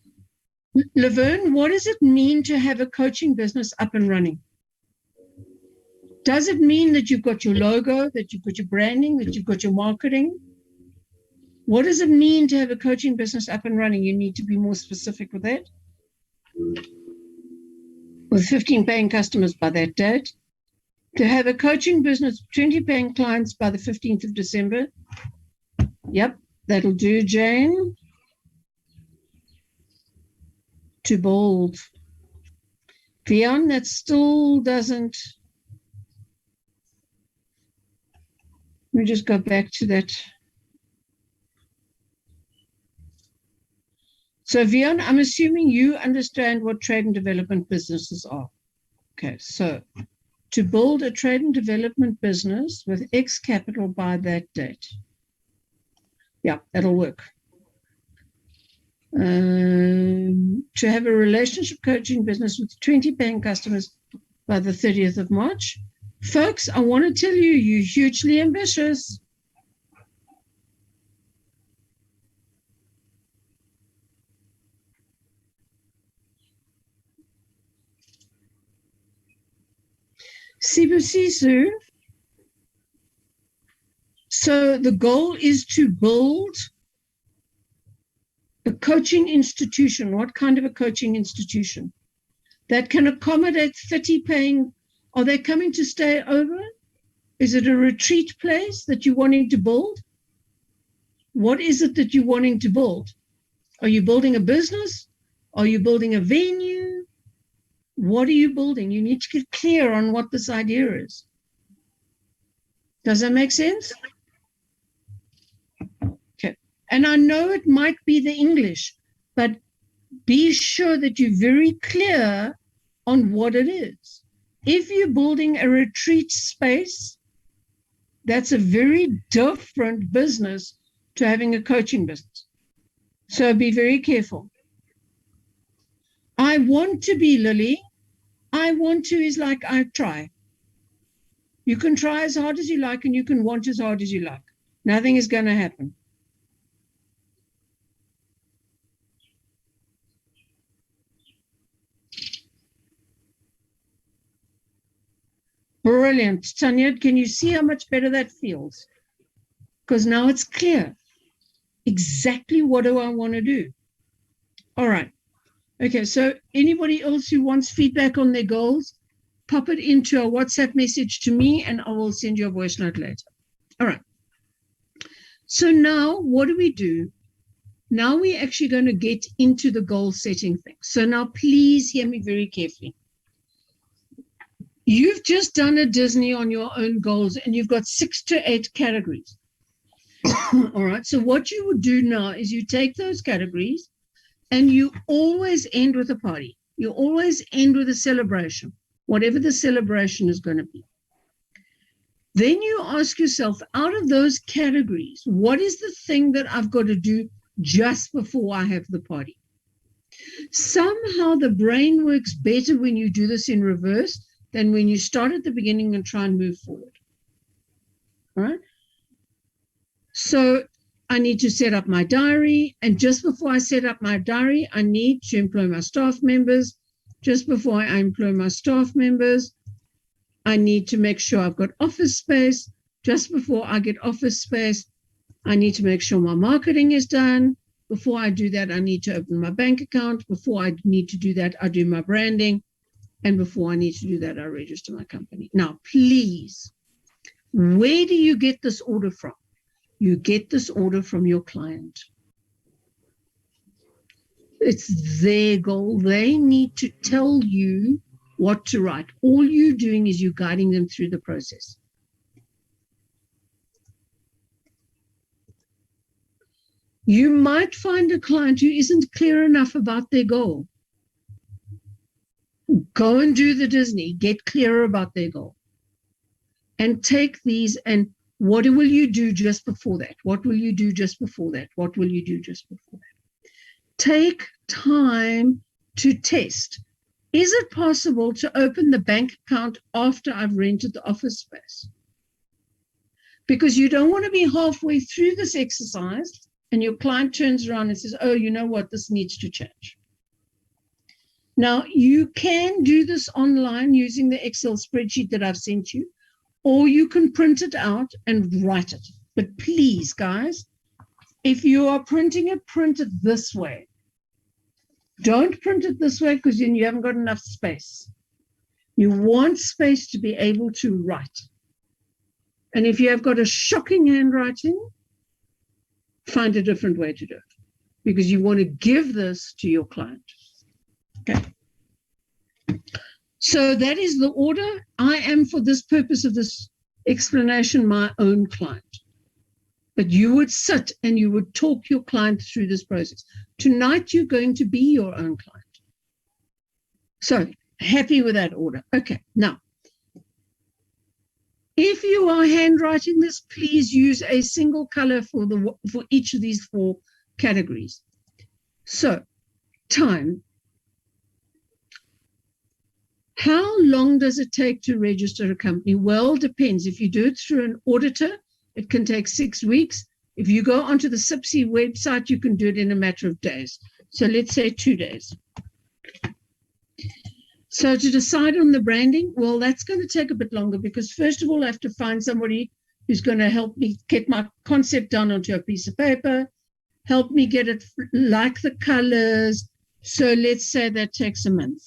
Laverne, what does it mean to have a coaching business up and running? Does it mean that you've got your logo, that you've got your branding, that you've got your marketing? What does it mean to have a coaching business up and running? You need to be more specific with that. With 15 paying customers by that date. To have a coaching business, 20 paying clients by the 15th of December. Yep, that'll do, Jane. Too bold. Vian, that still doesn't. Let me just go back to that. So Vian, I'm assuming you understand what trade and development businesses are. Okay, so to build a trade and development business with X capital by that date. Yeah, that'll work. To have a relationship coaching business with 20 paying customers by the 30th of March. Folks, I want to tell you, you're hugely ambitious. Sibusiso. So the goal is to build a coaching institution. What kind of a coaching institution? That can accommodate 30 paying. Are they coming to stay over? Is it a retreat place that you're wanting to build? What is it that you're wanting to build? Are you building a business? Are you building a venue? What are you building? You need to get clear on what this idea is. Does that make sense? Okay. And I know it might be the English, but be sure that you're very clear on what it is. If you're building a retreat space, that's a very different business to having a coaching business. So be very careful. I want to be Lily. I want to is like I try. You can try as hard as you like and you can want as hard as you like. Nothing is going to happen. Brilliant. Tanya, can you see how much better that feels? Because now it's clear. Exactly what do I want to do? All right. Okay, so anybody else who wants feedback on their goals, pop it into a WhatsApp message to me and I will send you a voice note later. All right. So now what do? Now we're actually going to get into the goal setting thing. So now please hear me very carefully. You've just done a Disney on your own goals and you've got 6 to 8 categories. All right. So what you would do now is you take those categories and you always end with a party. You always end with a celebration, whatever the celebration is going to be. Then you ask yourself, out of those categories, what is the thing that I've got to do just before I have the party? Somehow the brain works better when you do this in reverse than when you start at the beginning and try and move forward. All right? So I need to set up my diary. And just before I set up my diary, I need to employ my staff members. Just before I employ my staff members, I need to make sure I've got office space. Just before I get office space, I need to make sure my marketing is done. Before I do that, I need to open my bank account. Before I need to do that, I do my branding. And before I need to do that, I register my company. Now, please, where do you get this order from? You get this order from your client. It's their goal. They need to tell you what to write. All you're doing is you're guiding them through the process. You might find a client who isn't clear enough about their goal. Go and do the Disney. Get clearer about their goal. And take these and what will you do just before that? What will you do just before that? What will you do just before that? Take time to test. Is it possible to open the bank account after I've rented the office space? Because you don't want to be halfway through this exercise and your client turns around and says, oh, you know what, this needs to change. Now, you can do this online using the Excel spreadsheet that I've sent you, or you can print it out and write it. But please, guys, if you are printing it, print it this way. Don't print it this way because then you haven't got enough space. You want space to be able to write. And if you have got a shocking handwriting, find a different way to do it because you want to give this to your client. Okay. So that is the order. I am, for this purpose of this explanation, my own client. But you would sit and you would talk your client through this process. Tonight, you're going to be your own client. So happy with that order. Okay. Now, if you are handwriting this, please use a single color for each of these 4 categories. So, time. How long does it take to register a company? Well, depends. If you do it through an auditor, it can take 6 weeks. If you go onto the SIPC website, you can do it in a matter of days. So let's say 2 days. So to decide on the branding, well, that's going to take a bit longer because first of all, I have to find somebody who's going to help me get my concept down onto a piece of paper, help me get it like the colors. So let's say that takes a month.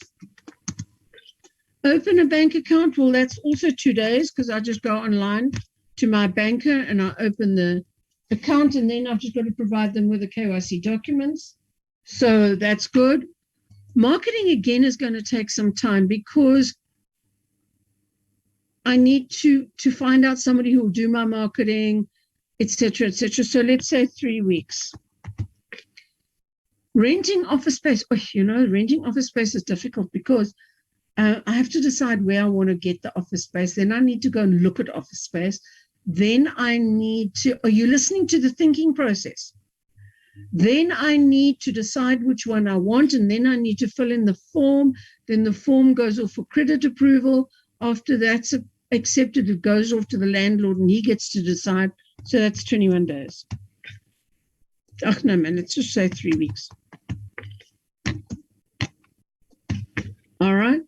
Open a bank account, well, that's also 2 days because I just go online to my banker and I open the account and then I've just got to provide them with the KYC documents. So that's good. Marketing, again, is going to take some time because I need to find out somebody who will do my marketing etc., etc. So let's say 3 weeks. Renting office space. Oh, renting office space is difficult because I have to decide where I want to get the office space. Then I need to go and look at office space. Then I need to, are you listening to the thinking process? Then I need to decide which one I want, and then I need to fill in the form. Then the form goes off for credit approval. After that's accepted, it goes off to the landlord and he gets to decide. So that's 21 days. Oh, no, man, let's just say 3 weeks. All right.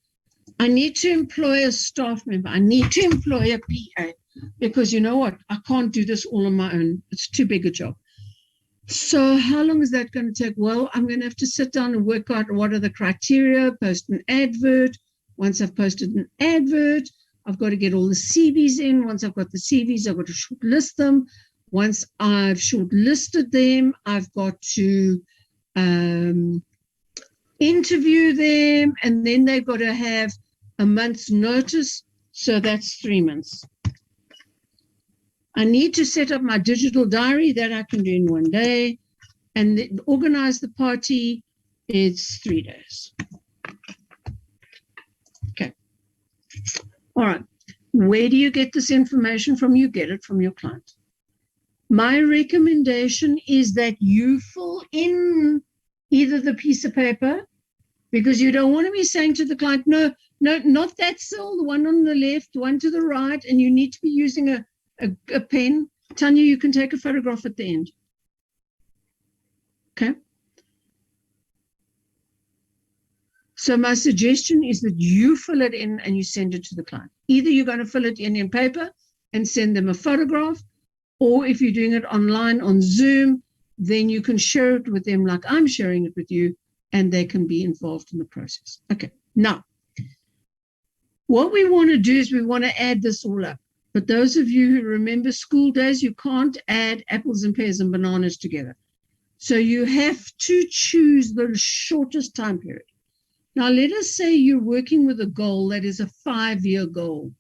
I need to employ a staff member. I need to employ a PA because you know what? I can't do this all on my own. It's too big a job. So how long is that going to take? Well, I'm going to have to sit down and work out what are the criteria, post an advert. Once I've posted an advert, I've got to get all the CVs in. Once I've got the CVs, I've got to shortlist them. Once I've shortlisted them, I've got to interview them, and then they've got to have a month's notice. So that's 3 months. I need to set up my digital diary that I can do in 1 day, and organize the party. It's 3 days. Okay. All right. Where do you get this information from? You get it from your client. My recommendation is that you fill in either the piece of paper, because you don't want to be saying to the client, no, not that cell, the one on the left, one to the right, and you need to be using a pen. Tanya, you can take a photograph at the end. Okay. So my suggestion is that you fill it in and you send it to the client. Either you're going to fill it in paper and send them a photograph, or if you're doing it online on Zoom, then you can share it with them like I'm sharing it with you, and they can be involved in the process. Okay. Now, what we want to do is we want to add this all up. But those of you who remember school days, you can't add apples and pears and bananas together. So you have to choose the shortest time period. Now, let us say you're working with a goal that is a 5-year goal.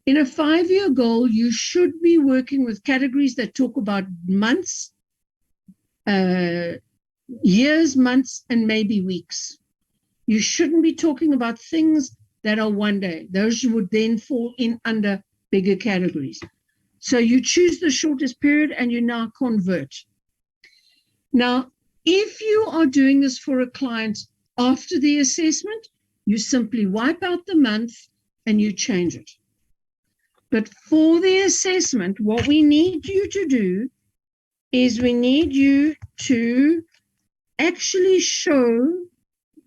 In a 5-year goal, you should be working with categories that talk about months, years, months, and maybe weeks. You shouldn't be talking about things that are 1 day. Those would then fall in under bigger categories. So you choose the shortest period and you now convert. Now, if you are doing this for a client after the assessment, you simply wipe out the month and you change it. But for the assessment, what we need you to do is we need you to actually show,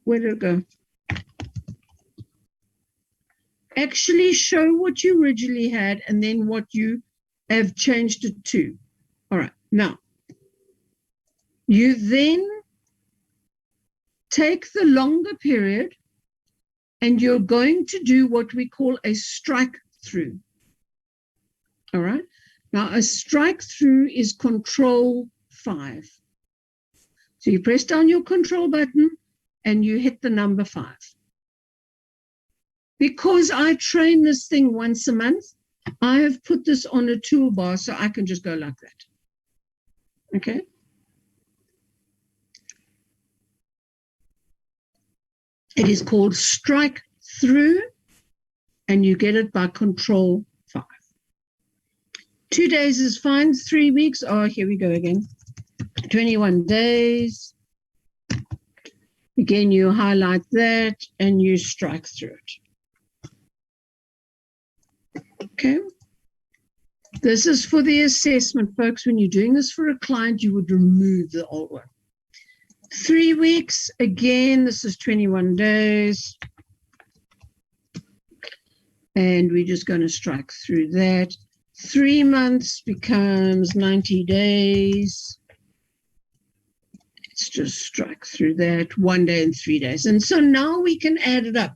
where did it go? Actually show what you originally had and then what you have changed it to. All right. Now, you then take the longer period and you're going to do what we call a strike through. All right. Now, a strike through is Control 5. So you press down your control button and you hit the number 5. Because I train this thing once a month, I have put this on a toolbar so I can just go like that. Okay. It is called strike through, and you get it by Control 5. 2 days is fine. 3 weeks. Oh, here we go again. 21 days. Again, you highlight that and you strike through it. Okay. This is for the assessment, folks. When you're doing this for a client, you would remove the old one. 3 weeks, again, this is 21 days. And we're just going to strike through that. 3 months becomes 90 days. Let's just strike through that. 1 day and 3 days. And so now we can add it up.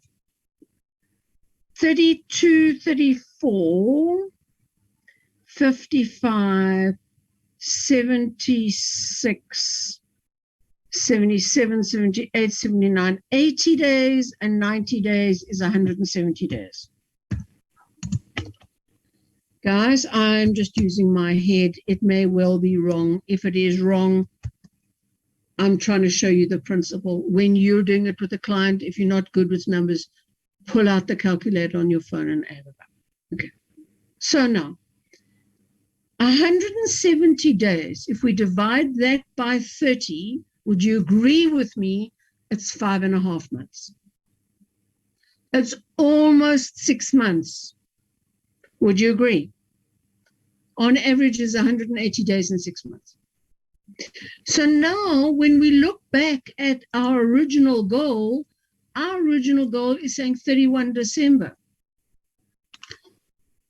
32, 34, 55, 76, 77, 78, 79, 80 days, and 90 days is 170 days. Guys, I'm just using my head. It may well be wrong. If it is wrong, I'm trying to show you the principle. When you're doing it with a client, if you're not good with numbers, pull out the calculator on your phone and add it up. Okay. So now, 170 days, if we divide that by 30, would you agree with me? It's 5.5 months. It's almost 6 months. Would you agree? On average is 180 days in 6 months. So now when we look back at our original goal is saying 31 December.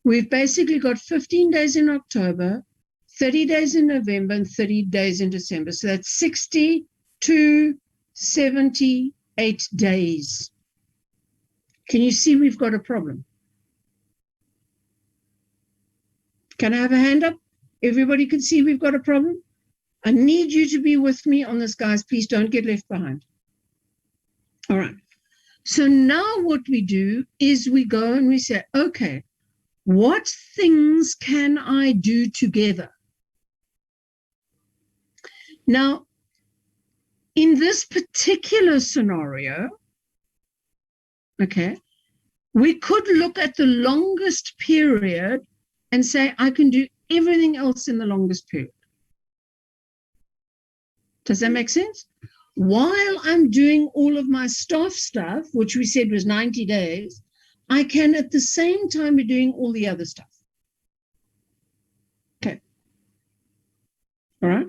We've basically got 15 days in October, 30 days in November, and 30 days in December. So that's 60 to 78 days. Can you see we've got a problem? Can I have a hand up? Everybody can see we've got a problem? I need you to be with me on this, guys. Please don't get left behind. All right. So now what we do is we go and we say, okay, what things can I do together? Now, in this particular scenario, okay, we could look at the longest period and say, I can do everything else in the longest period. Does that make sense? While I'm doing all of my staff stuff, which we said was 90 days, I can at the same time be doing all the other stuff. Okay. All right.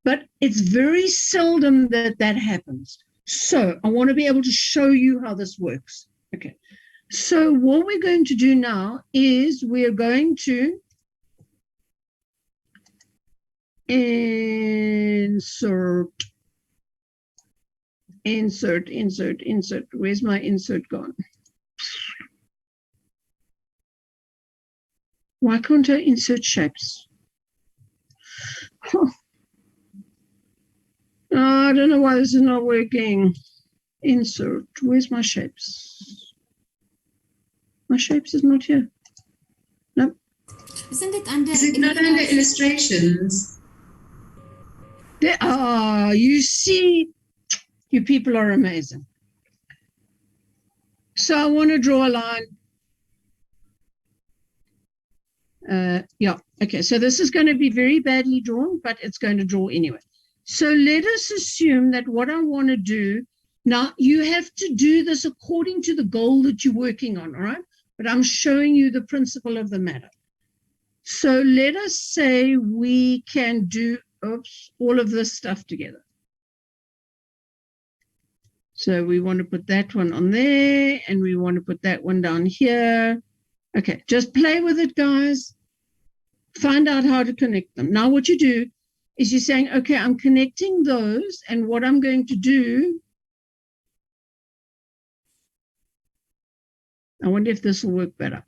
But it's very seldom that that happens. So I want to be able to show you how this works. Okay. So what we're going to do now is we're going to insert. Where's my insert gone? Why can't I insert shapes? Oh. I don't know why this is not working. Insert. Where's my shapes? My shapes is not here. No. Isn't it under? Is it not under illustrations? There. You see, you people are amazing. So I want to draw a line. Yeah. Okay. So this is going to be very badly drawn, but it's going to draw anyway. So let us assume that what I want to do, now you have to do this according to the goal that you're working on, all right? But I'm showing you the principle of the matter. So let us say we can do, all of this stuff together. So we want to put that one on there, and we want to put that one down here. Okay, just play with it, guys. Find out how to connect them. Now what you do is you're saying, okay, I'm connecting those, and what I'm going to do, I wonder if this will work better.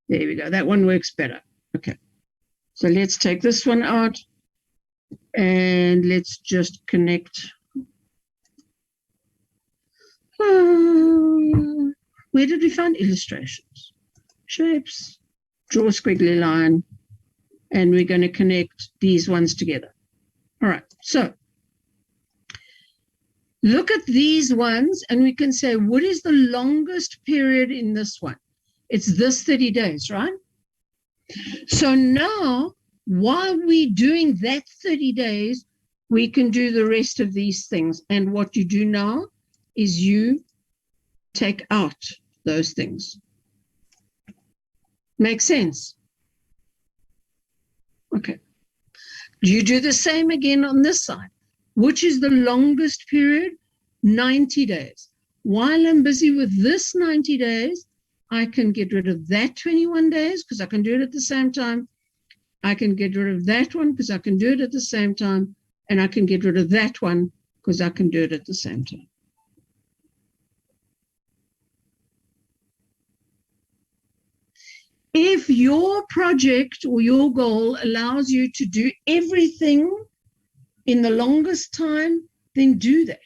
There we go. That one works better. Okay. So let's take this one out, and let's just connect. Where did we find illustrations? Shapes, draw a squiggly line, and we're going to connect these ones together. All right, so look at these ones, and we can say, what is the longest period in this one? It's this 30 days, right? So now, while we're doing that 30 days, we can do the rest of these things. And what you do now is you take out those things. Make sense? Okay. You do the same again on this side. Which is the longest period? 90 days. While I'm busy with this 90 days, I can get rid of that 21 days because I can do it at the same time. I can get rid of that one because I can do it at the same time. And I can get rid of that one because I can do it at the same time. If your project or your goal allows you to do everything in the longest time, then do that.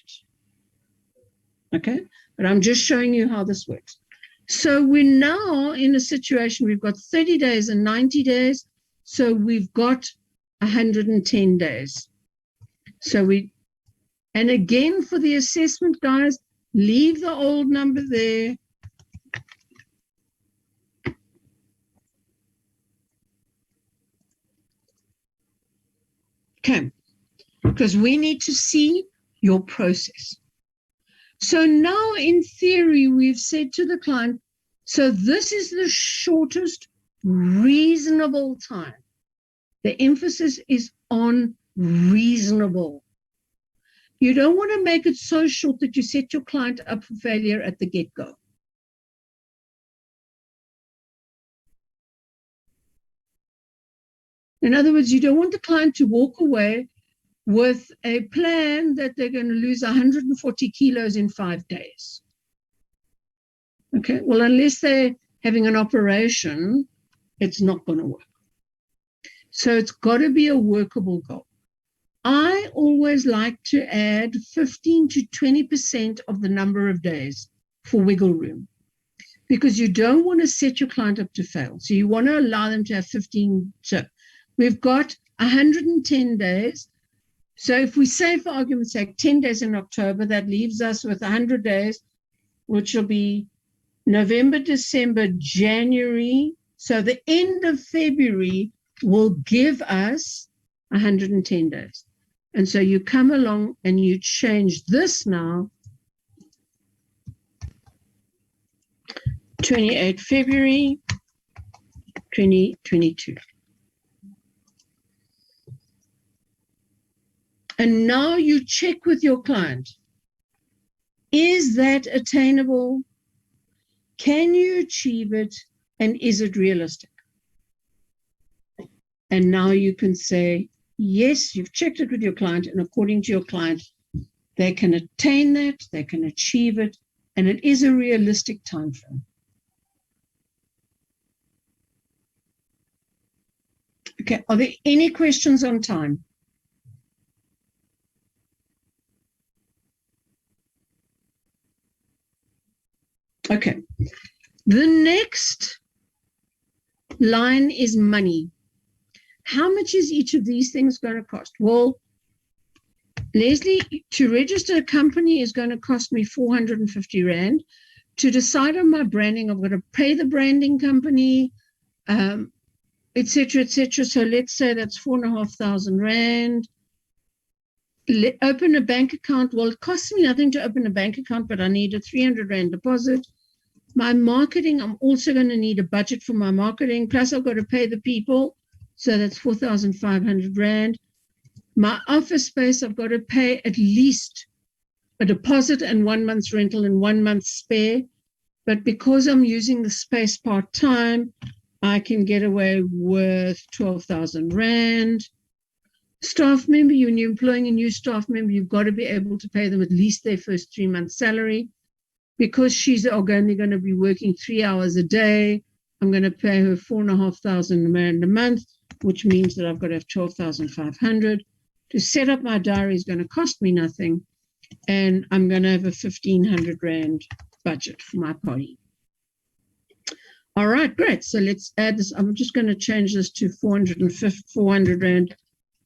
Okay? But I'm just showing you how this works. So we're now in a situation, we've got 30 days and 90 days. So we've got 110 days. And again, for the assessment, guys, leave the old number there. Okay, because we need to see your process. So now in theory, we've said to the client, so this is the shortest reasonable time. The emphasis is on reasonable. You don't want to make it so short that you set your client up for failure at the get-go. In other words, you don't want the client to walk away with a plan that they're going to lose 140 kilos in 5 days. Okay, well, unless they're having an operation, it's not going to work. So it's got to be a workable goal. I always like to add 15 to 20% of the number of days for wiggle room, because you don't want to set your client up to fail. So you want to allow them to have 15. So we've got 110 days. So if we say, for argument's sake, 10 days in October, that leaves us with 100 days, which will be November, December, January. So the end of February will give us 110 days. And so you come along and you change this now, 28 February 2022. And now you check with your client. Is that attainable? Can you achieve it? And is it realistic? And now you can say, yes, you've checked it with your client, and according to your client, they can attain that, they can achieve it, and it is a realistic time frame. Okay, are there any questions on time? Okay, the next line is money. How much is each of these things going to cost? Well, Leslie, to register a company is going to cost me 450 Rand. To decide on my branding, I've got to pay the branding company, et cetera, et cetera. So let's say that's 4,500 Rand. Open a bank account. Well, it costs me nothing to open a bank account, but I need a 300 Rand deposit. My marketing, I'm also going to need a budget for my marketing. Plus, I've got to pay the people. So that's 4,500 Rand. My office space, I've got to pay at least a deposit and 1 month's rental and 1 month's spare. But because I'm using the space part-time, I can get away with 12,000 Rand. Staff member, when you're employing a new staff member, you've got to be able to pay them at least their first 3 months' salary. Because she's only going to be working 3 hours a day, I'm going to pay her 4,500 Rand a month, which means that I've got to have 12,500. To set up my diary is going to cost me nothing, and I'm going to have a 1,500 Rand budget for my party. All right, great. So let's add this. I'm just going to change this to 400 Rand,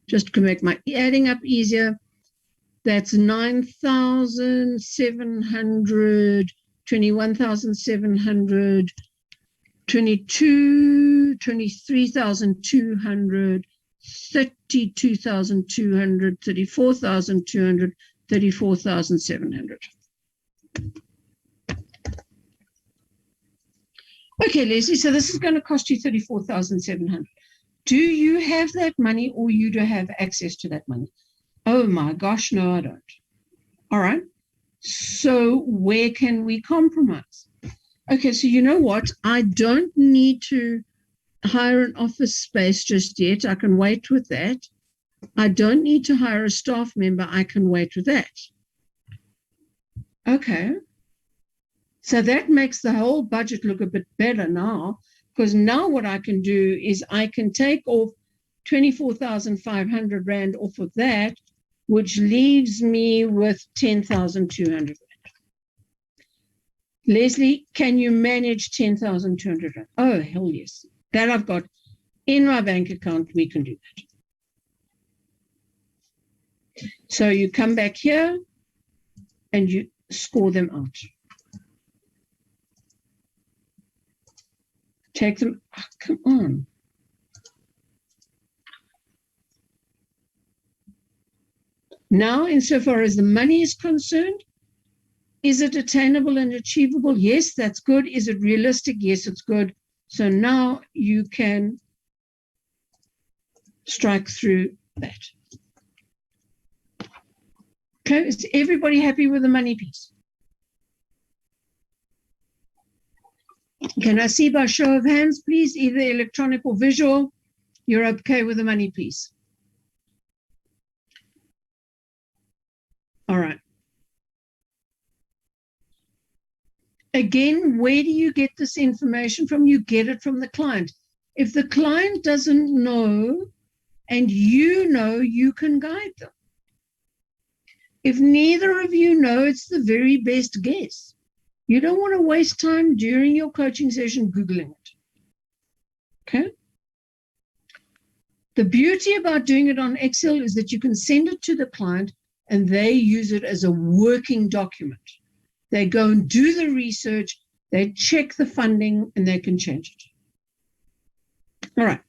just to make my adding up easier. That's 9,700, 21,700, 23,200, 32,200, 34,200, 34,700. Okay, Leslie, so this is going to cost you 34,700. Do you have that money, or you do have access to that money? Oh my gosh, no, I don't. All right. So where can we compromise? Okay, so you know what? I don't need to hire an office space just yet. I can wait with that. I don't need to hire a staff member. I can wait with that. Okay. So that makes the whole budget look a bit better now, because now what I can do is I can take off 24,500 Rand off of that, which leaves me with 10,200 Rand. Leslie, can you manage 10,200 Rand? Oh, hell yes. That I've got in my bank account. We can do that. So you come back here and you score them out. Take them. Oh, come on. Now, insofar as the money is concerned, is it attainable and achievable? Yes, that's good. Is it realistic? Yes, it's good. So now you can strike through that. Okay, is everybody happy with the money piece? Can I see by show of hands, please, either electronic or visual, you're okay with the money piece? All right. Again, where do you get this information from? You get it from the client. If the client doesn't know and you know, you can guide them. If neither of you know, it's the very best guess. You don't want to waste time during your coaching session Googling it. Okay? The beauty about doing it on Excel is that you can send it to the client and they use it as a working document. They go and do the research, they check the funding, and they can change it. All right.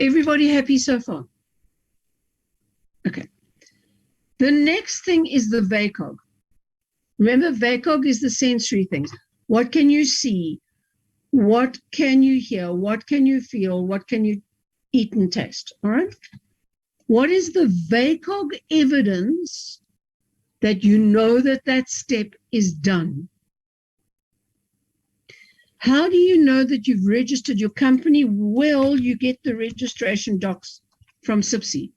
Everybody happy so far? Okay. The next thing is the VACOG. Remember, VACOG is the sensory things. What can you see? What can you hear? What can you feel? What can you eat and taste? All right. What is the VACOG evidence that you know that that step is done? How do you know that you've registered your company? Well, you get the registration docs from SIPSI.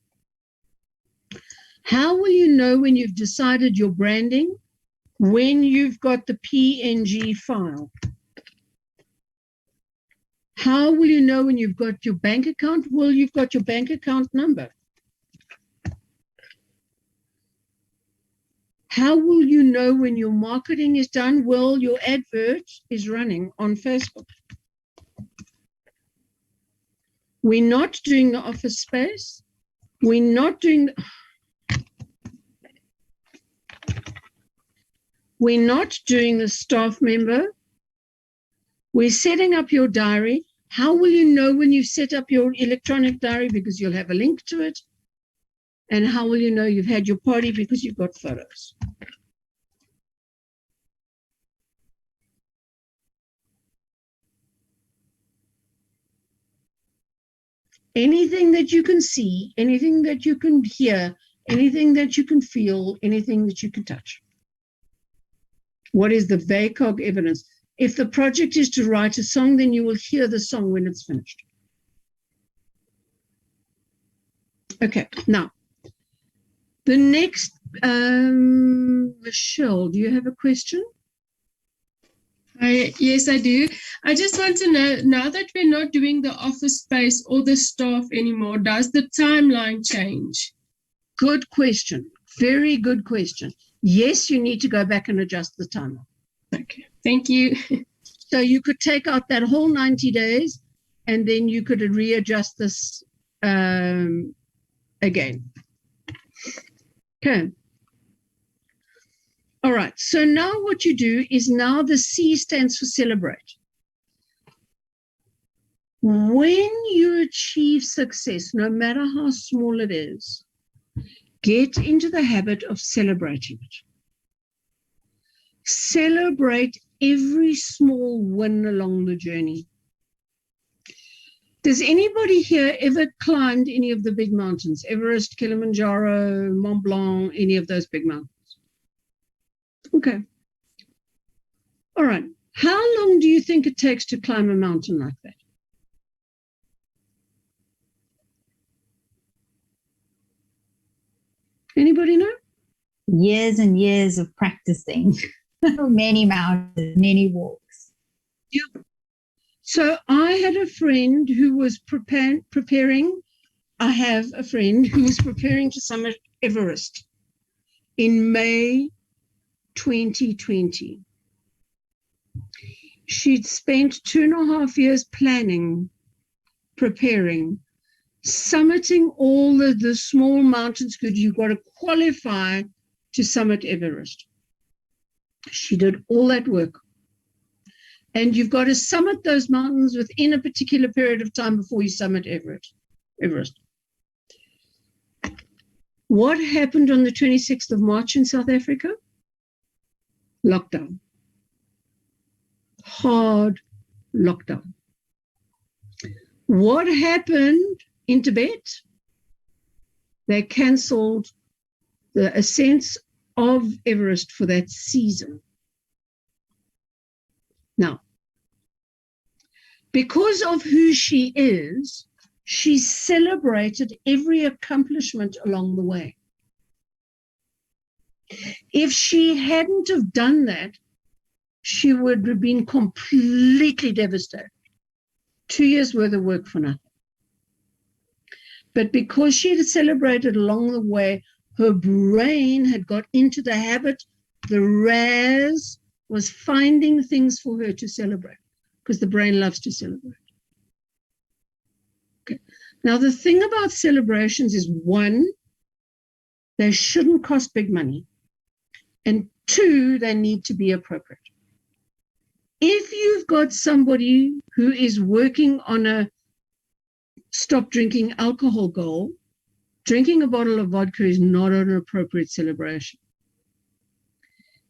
How will you know when you've decided your branding? When you've got the PNG file. How will you know when you've got your bank account? Well, you've got your bank account number. How will you know when your marketing is done? Well, your advert is running on Facebook. We're not doing the office space. We're not doing the staff member. We're setting up your diary. How will you know when you've set up your electronic diary? Because you'll have a link to it. And how will you know you've had your party? Because you've got photos. Anything that you can see, anything that you can hear, anything that you can feel, anything that you can touch. What is the VACOG evidence? If the project is to write a song, then you will hear the song when it's finished. Okay, now, the next, Michelle, do you have a question? Yes, I do. I just want to know, now that we're not doing the office space or the staff anymore, does the timeline change? Good question. Very good question. Yes, you need to go back and adjust the timeline. Okay, thank you. So you could take out that whole 90 days and then you could readjust this again. Okay. All right. So now what you do is now the C stands for celebrate. When you achieve success, no matter how small it is, get into the habit of celebrating it. Celebrate every small win along the journey. Does anybody here ever climbed any of the big mountains? Everest, Kilimanjaro, Mont Blanc, any of those big mountains? Okay. All right. How long do you think it takes to climb a mountain like that? Anybody know? Years and years of practicing. Many mountains, many walks. Yeah. So I had a friend who was preparing. I have a friend who was preparing to summit Everest in May 2020. She'd spent 2.5 years planning, preparing, summiting all the small mountains. Good, you've got to qualify to summit Everest. She did all that work. And you've got to summit those mountains within a particular period of time before you summit Everest. What happened on the 26th of March in South Africa? Lockdown. Hard lockdown. What happened in Tibet? They cancelled the ascents of Everest for that season. Now, because of who she is, she celebrated every accomplishment along the way. If she hadn't have done that, she would have been completely devastated. 2 years worth of work for nothing. But because she had celebrated along the way, her brain had got into the habit, the RAS was finding things for her to celebrate, because the brain loves to celebrate. Okay. Now, the thing about celebrations is, one, they shouldn't cost big money. And two, they need to be appropriate. If you've got somebody who is working on a stop drinking alcohol goal, drinking a bottle of vodka is not an appropriate celebration.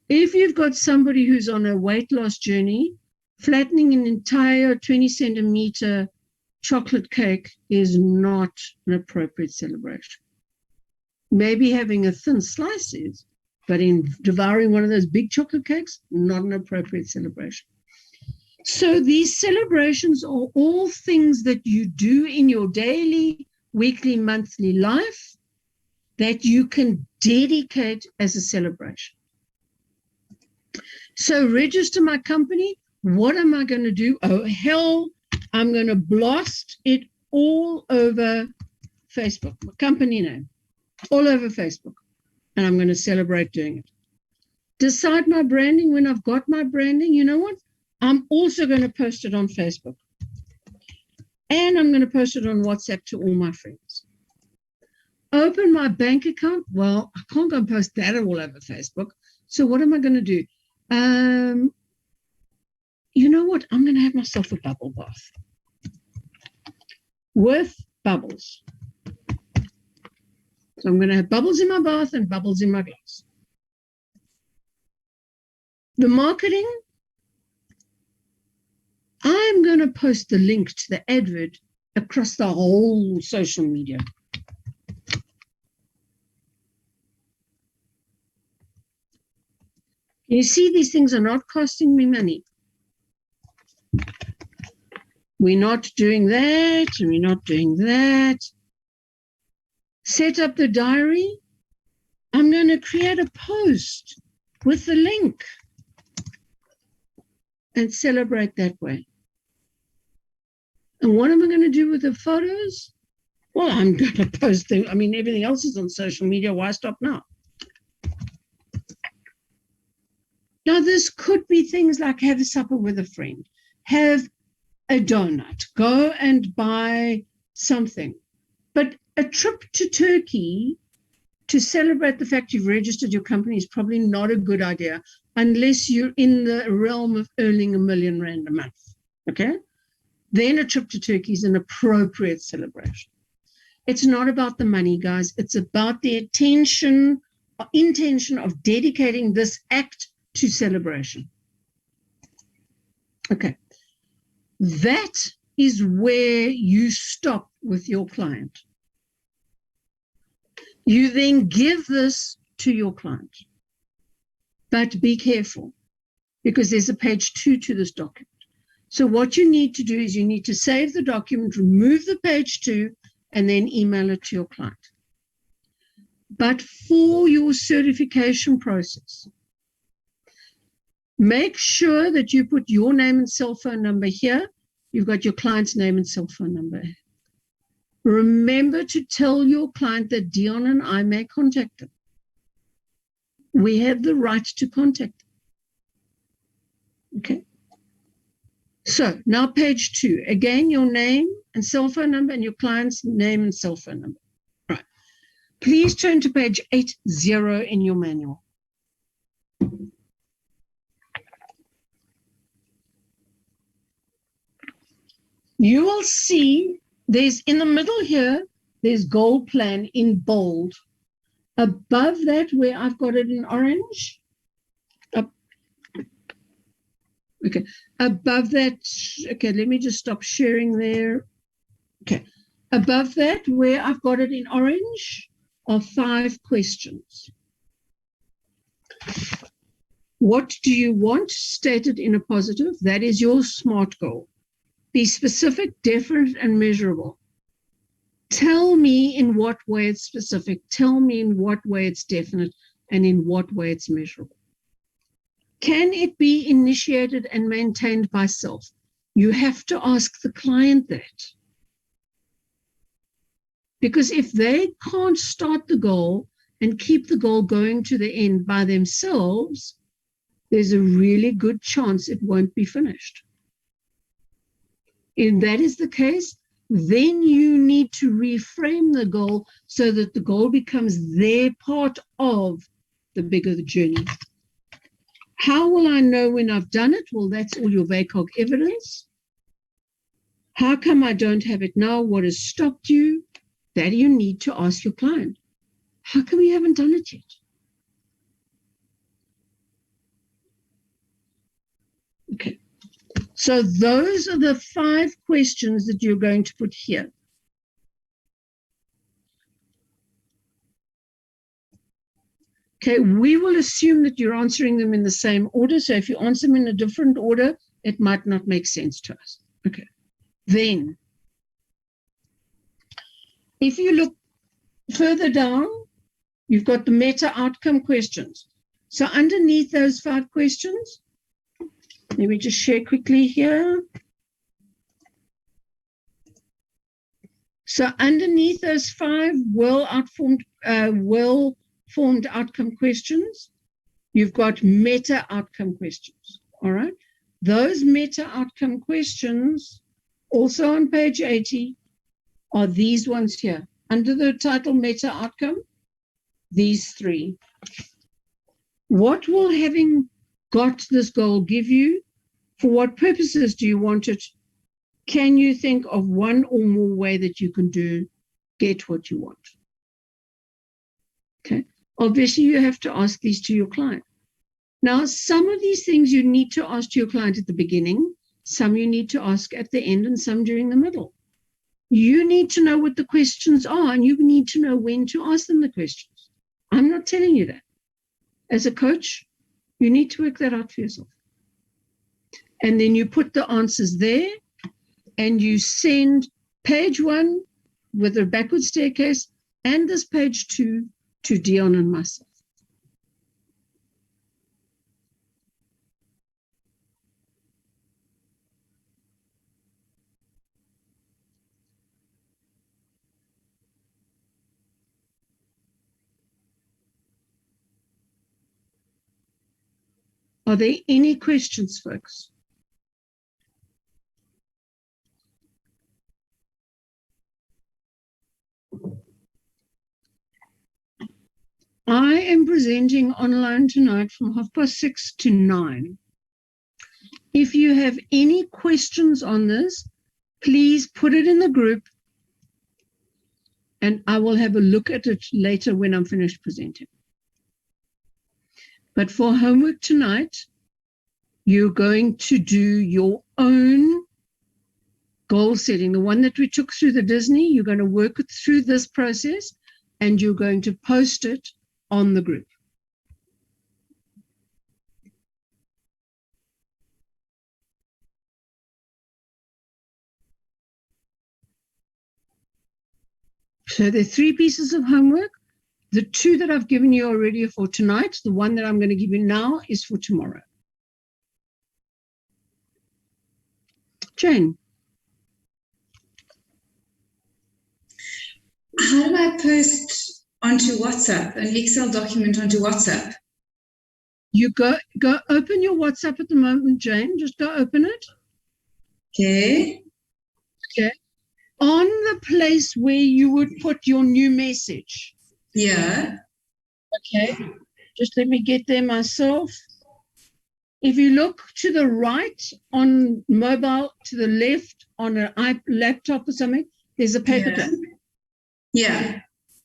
If you've got somebody who's on a weight loss journey, flattening an entire 20 centimeter chocolate cake is not an appropriate celebration. Maybe having a thin slice is, but in devouring one of those big chocolate cakes, not an appropriate celebration. So these celebrations are all things that you do in your daily, weekly, monthly life that you can dedicate as a celebration. So register my company. What am I going to do? Oh, hell, I'm going to blast it all over Facebook, my company name, all over Facebook. And I'm going to celebrate doing it. Decide my branding. When I've got my branding, you know what? I'm also going to post it on Facebook. And I'm going to post it on WhatsApp to all my friends. Open my bank account. Well, I can't go and post that all over Facebook. So what am I going to do? You know what? I'm going to have myself a bubble bath with bubbles. So I'm going to have bubbles in my bath and bubbles in my glass. The marketing, I'm going to post the link to the advert across the whole social media. You see, these things are not costing me money. We're not doing that, and we're not doing that. Set up the diary. I'm going to create a post with the link and celebrate that way. And what am I going to do with the photos? Well, I'm going to post them. I mean, everything else is on social media. Why stop now? Now, this could be things like have a supper with a friend, have a donut, go and buy something. But a trip to Turkey to celebrate the fact you've registered your company is probably not a good idea unless you're in the realm of earning R1 million a month, okay? Then a trip to Turkey is an appropriate celebration. It's not about the money, guys. It's about the intention of dedicating this act to celebration. Okay. That is where you stop with your client. You then give this to your client. But be careful, because there's a page 2 to this document. So what you need to do is you need to save the document, remove the page 2, and then email it to your client. But for your certification process, make sure that you put your name and cell phone number here. You've got your client's name and cell phone number. Remember to tell your client that Dion and I may contact them. We have the right to contact them. Okay. So now page 2. Again, your name and cell phone number and your client's name and cell phone number. Right. Please turn to page 80 in your manual. You will see there's in the middle here, there's goal plan in bold. Above that, where I've got it in orange, okay, above that, okay, let me just stop sharing there. Okay, above that, where I've got it in orange, are 5 questions. What do you want stated in a positive? That is your SMART goal. Be specific, definite, and measurable. Tell me in what way it's specific. Tell me in what way it's definite and in what way it's measurable. Can it be initiated and maintained by self? You have to ask the client that. Because if they can't start the goal and keep the goal going to the end by themselves, there's a really good chance it won't be finished. If that is the case, then you need to reframe the goal so that the goal becomes their part of the bigger journey. How will I know when I've done it? Well, that's all your VACOG evidence. How come I don't have it now? What has stopped you? That you need to ask your client. How come you haven't done it yet? Okay. So those are the 5 questions that you're going to put here. Okay, we will assume that you're answering them in the same order. So if you answer them in a different order, it might not make sense to us. Okay, then if you look further down, you've got the meta outcome questions. So underneath those 5 questions, let me just share quickly here. So underneath those 5 well-formed outcome questions, you've got meta outcome questions. All right. Those meta outcome questions, also on page 80, are these ones here. Under the title meta outcome, these 3. What will having got this goal give you? For what purposes do you want it? Can you think of one or more way that you can get what you want? Okay. Obviously, you have to ask these to your client. Now, some of these things you need to ask to your client at the beginning, some you need to ask at the end, and some during the middle. You need to know what the questions are, and you need to know when to ask them the questions. I'm not telling you that. As a coach, you need to work that out for yourself. And then you put the answers there, and you send page 1 with a backward staircase and this page 2 to Dion and myself. Are there any questions, folks? I am presenting online tonight from 6:30 to 9. If you have any questions on this, please put it in the group and I will have a look at it later when I'm finished presenting. But for homework tonight, you're going to do your own goal setting, the one that we took through the Disney. You're going to work it through this process and you're going to post it on the group. So there are 3 pieces of homework. The 2 that I've given you already are for tonight. The one that I'm going to give you now is for tomorrow. Jane. How do I post onto WhatsApp, an Excel document onto WhatsApp? You go open your WhatsApp at the moment, Jane. Just go open it. Okay. On the place where you would put your new message. Yeah. Okay. Just let me get there myself. If you look to the right on mobile, to the left on an laptop or something, there's a paper Yeah. clip. Yeah.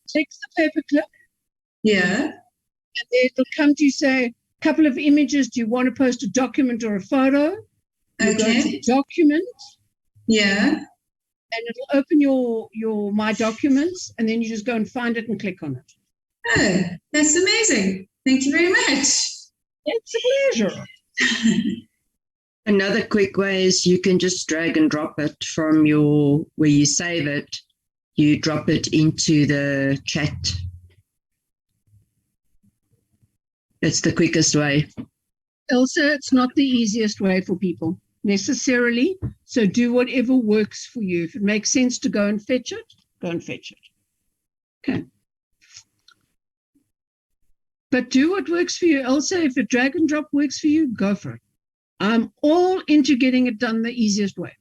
Take the paper clip, Yeah. and it'll come to you, say, a couple of images. Do you want to post a document or a photo? You go to Okay. document, Yeah. and it'll open your My Documents, and then you just go and find it and click on it. Oh, that's amazing. Thank you very much. It's a pleasure. Another quick way is you can just drag and drop it from your, where you save it, you drop it into the chat. It's the quickest way. Elsa, it's not the easiest way for people necessarily. So do whatever works for you. If it makes sense to go and fetch it, go and fetch it. Okay. But do what works for you, Elsa. If a drag and drop works for you, go for it. I'm all into getting it done the easiest way.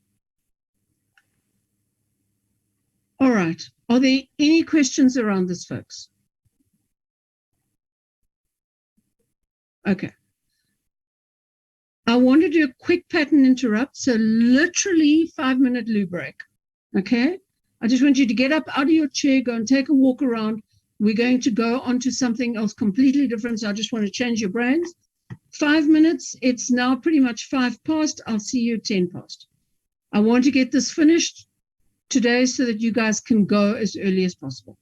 All right. Are there any questions around this, folks? Okay. I want to do a quick pattern interrupt. So literally 5-minute loo break. Okay. I just want you to get up out of your chair, go and take a walk around. We're going to go on to something else completely different. So I just want to change your brains. 5 minutes. It's now pretty much 5 past. I'll see you 10 past. I want to get this finished today so that you guys can go as early as possible.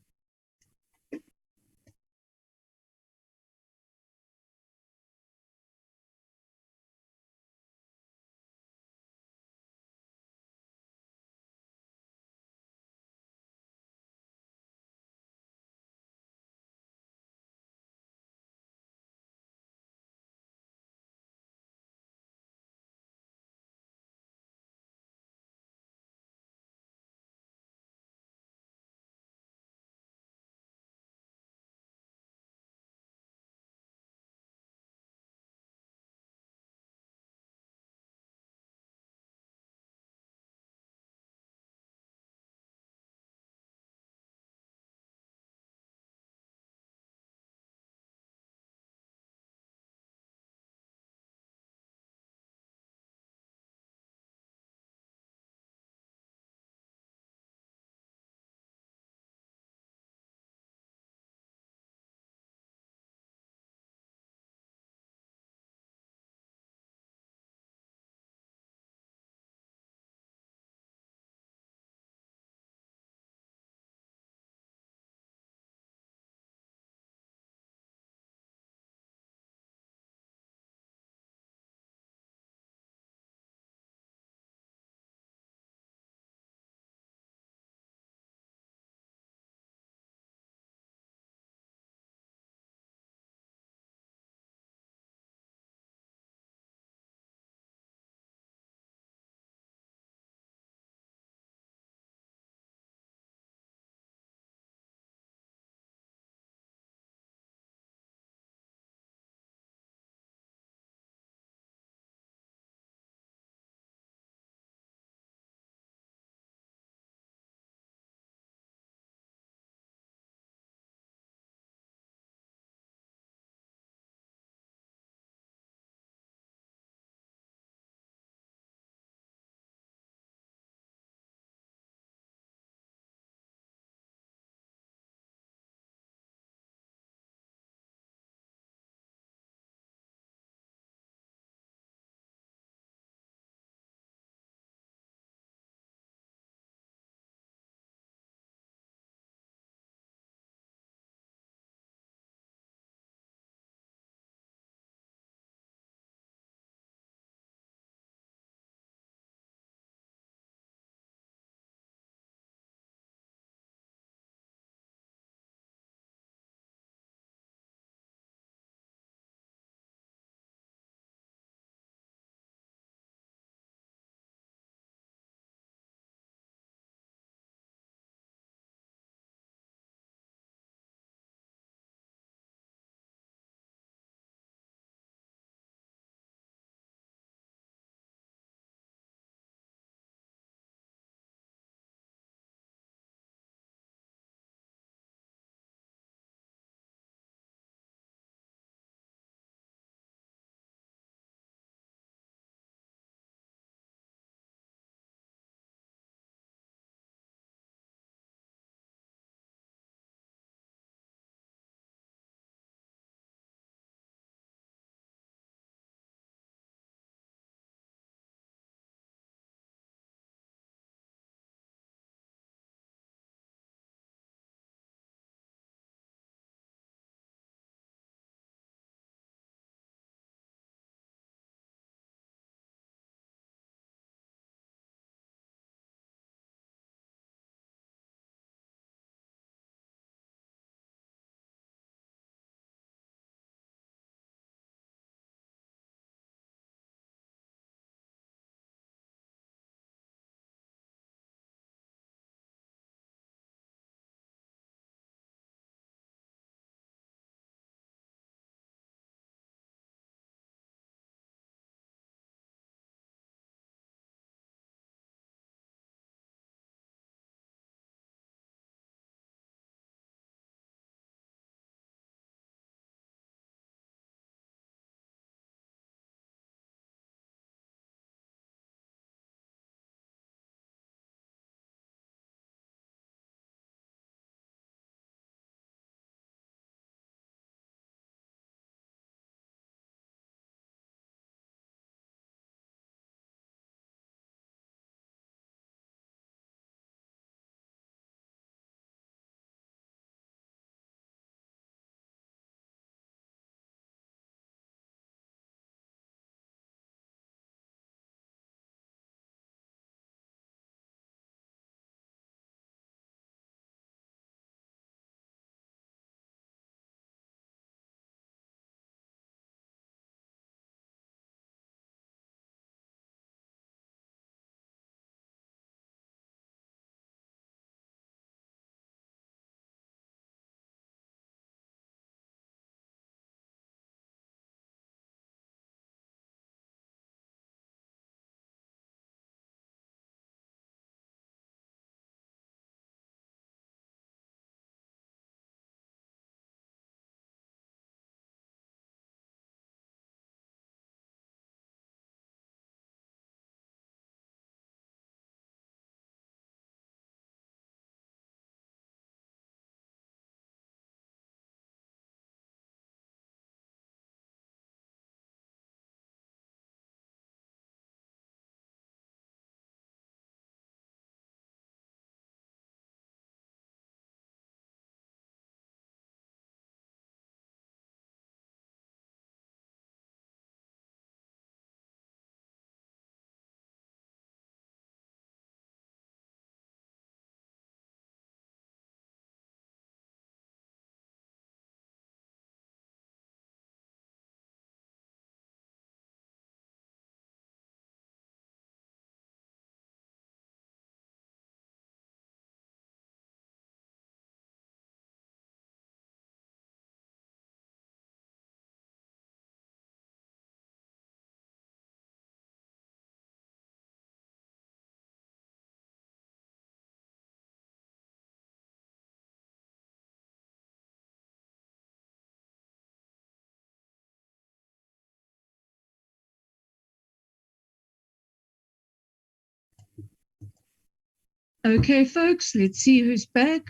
Okay, folks, let's see who's back.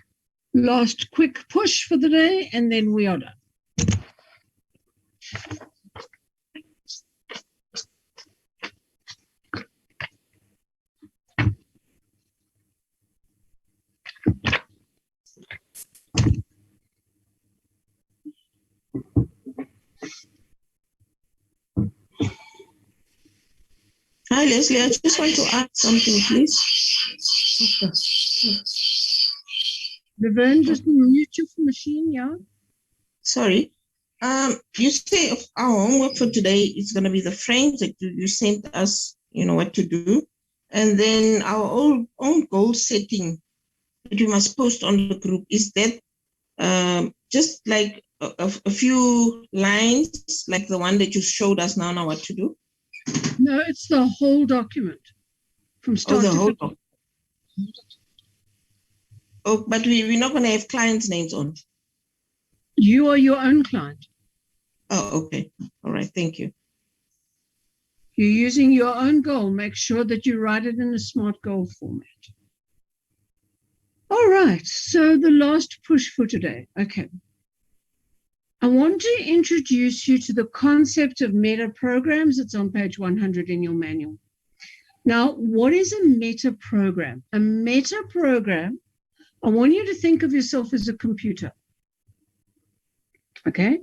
Last quick push for the day, and then we are done. Hi, Leslie. I just want to ask something, please. Laverne, just mute your machine, yeah? Sorry. You say our homework for today is going to be the frames that you sent us, what to do. And then our own goal setting that we must post on the group. Is that just like a few lines, like the one that you showed us now what to do? No, it's the whole document from start the to whole finish. document. Oh, but we're not going to have clients' names on. You are your own client. Oh, okay. All right. Thank you. You're using your own goal. Make sure that you write it in a SMART goal format. All right. So the last push for today. Okay. I want to introduce you to the concept of meta programs. It's on page 100 in your manual. Now, what is a meta program? A meta program, I want you to think of yourself as a computer. Okay?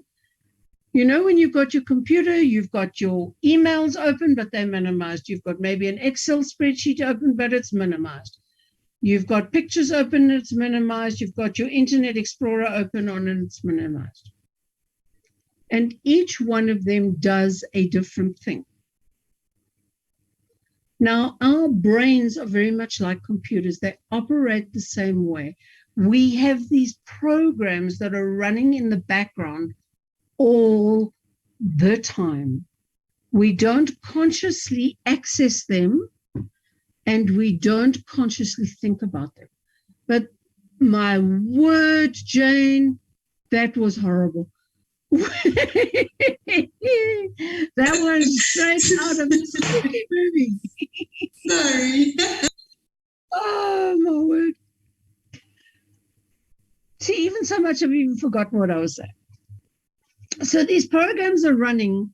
You know, when you've got your computer, you've got your emails open, but they're minimized. You've got maybe an Excel spreadsheet open, but it's minimized. You've got pictures open, it's minimized. You've got your Internet Explorer open on, and it's minimized. And each one of them does a different thing. Now, our brains are very much like computers. They operate the same way. We have these programs that are running in the background all the time. We don't consciously access them, and we don't consciously think about them. But my word, Jane, that was horrible. That was straight out of the spooky movie. Sorry. Oh, my word. See, even so much I've even forgotten what I was saying. So these programs are running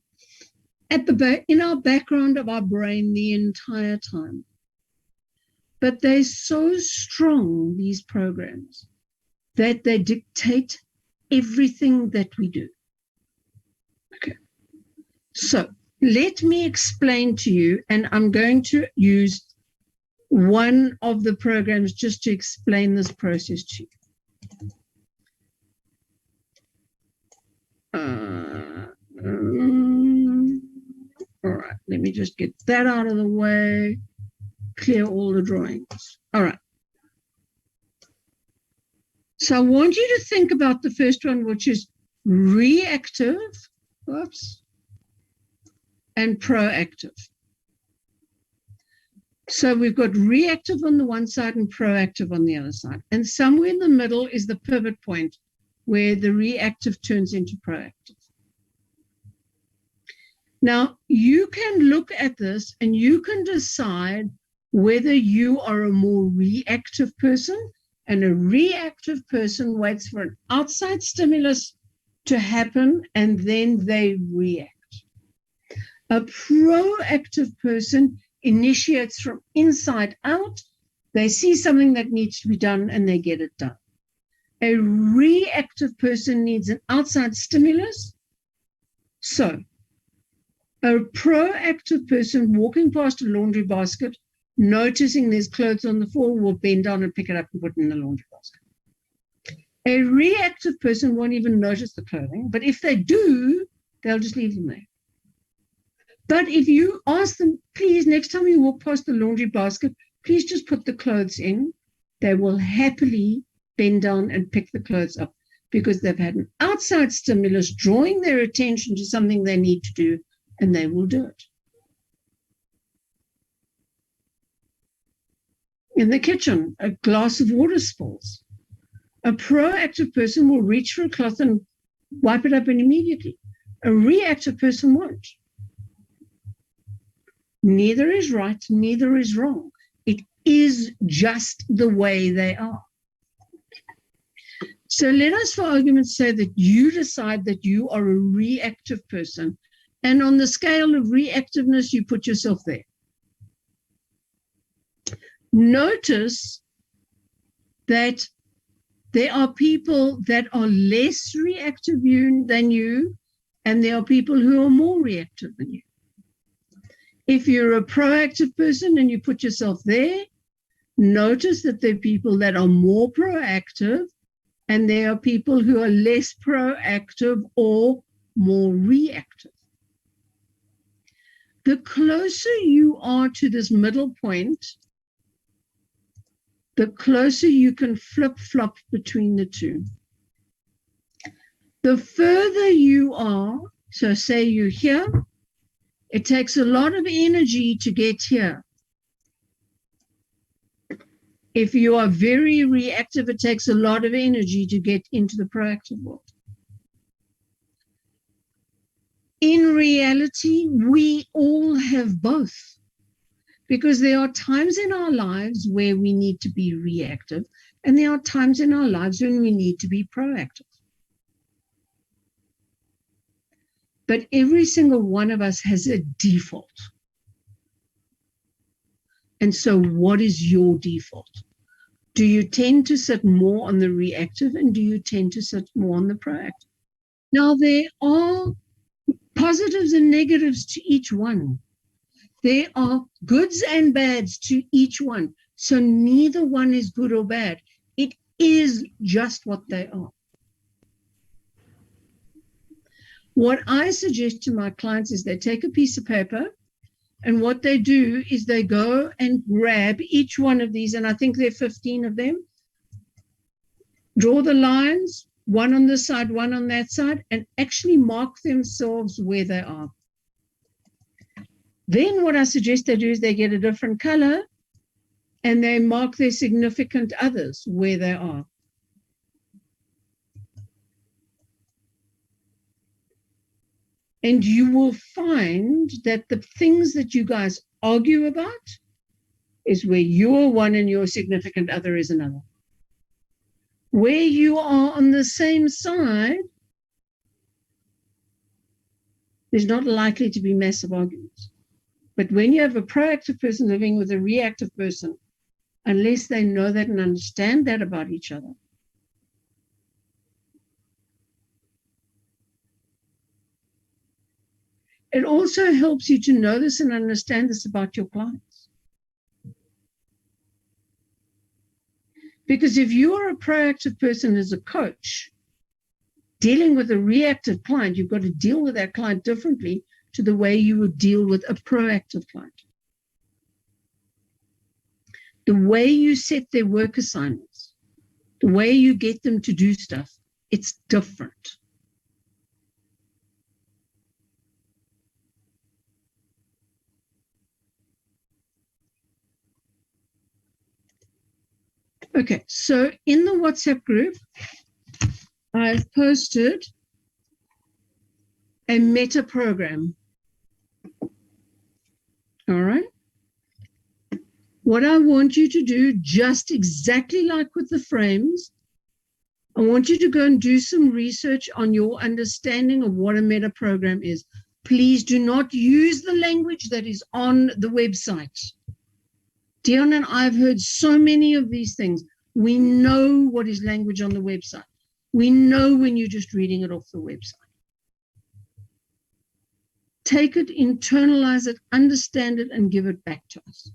at the back, in our background of our brain the entire time. But they're so strong, these programs, that they dictate everything that we do. Okay. So let me explain to you, and I'm going to use one of the programs just to explain this process to you. All right, let me just get that out of the way, clear all the drawings. All right. So I want you to think about the first one, which is reactive, and proactive. So we've got reactive on the one side and proactive on the other side. And somewhere in the middle is the pivot point where the reactive turns into proactive. Now, you can look at this and you can decide whether you are a more reactive person, and a reactive person waits for an outside stimulus to happen and then they react. A proactive person initiates from inside out. They see something that needs to be done and they get it done. A reactive person needs an outside stimulus. So a proactive person walking past a laundry basket, noticing there's clothes on the floor, will bend down and pick it up and put it in the laundry basket. A reactive person won't even notice the clothing, but if they do, they'll just leave them there. But if you ask them, please, next time you walk past the laundry basket, please just put the clothes in, they will happily bend down and pick the clothes up because they've had an outside stimulus drawing their attention to something they need to do, and they will do it. In the kitchen, a glass of water spills. A proactive person will reach for a cloth and wipe it up immediately. A reactive person won't. Neither is right, neither is wrong. It is just the way they are. So let us, for argument's sake, say that you decide that you are a reactive person, and on the scale of reactiveness, you put yourself there. Notice that there are people that are less reactive than you, and there are people who are more reactive than you. If you're a proactive person and you put yourself there, notice that there are people that are more proactive, and there are people who are less proactive or more reactive. The closer you are to this middle point, the closer you can flip-flop between the two. The further you are, so say you're here, it takes a lot of energy to get here. If you are very reactive, it takes a lot of energy to get into the proactive world. In reality, we all have both, because there are times in our lives where we need to be reactive, and there are times in our lives when we need to be proactive. But every single one of us has a default. And so what is your default? Do you tend to sit more on the reactive, and do you tend to sit more on the proactive? Now, there are positives and negatives to each one. There are goods and bads to each one. So neither one is good or bad. It is just what they are. What I suggest to my clients is they take a piece of paper, and what they do is they go and grab each one of these, and I think there are 15 of them, draw the lines, one on this side, one on that side, and actually mark themselves where they are. Then what I suggest they do is they get a different color and they mark their significant others where they are. And you will find that the things that you guys argue about is where you're one and your significant other is another. Where you are on the same side, there's not likely to be massive arguments. But when you have a proactive person living with a reactive person, unless they know that and understand that about each other, it also helps you to know this and understand this about your clients. Because if you are a proactive person as a coach, dealing with a reactive client, you've got to deal with that client differently to the way you would deal with a proactive client. The way you set their work assignments, the way you get them to do stuff, it's different. Okay, so in the WhatsApp group, I've posted a meta program. All right. What I want you to do, just exactly like with the frames, I want you to go and do some research on your understanding of what a meta program is. Please do not use the language that is on the website. Dion and I have heard so many of these things. We know what is language on the website. We know when you're just reading it off the website. Take it, internalize it, understand it, and give it back to us.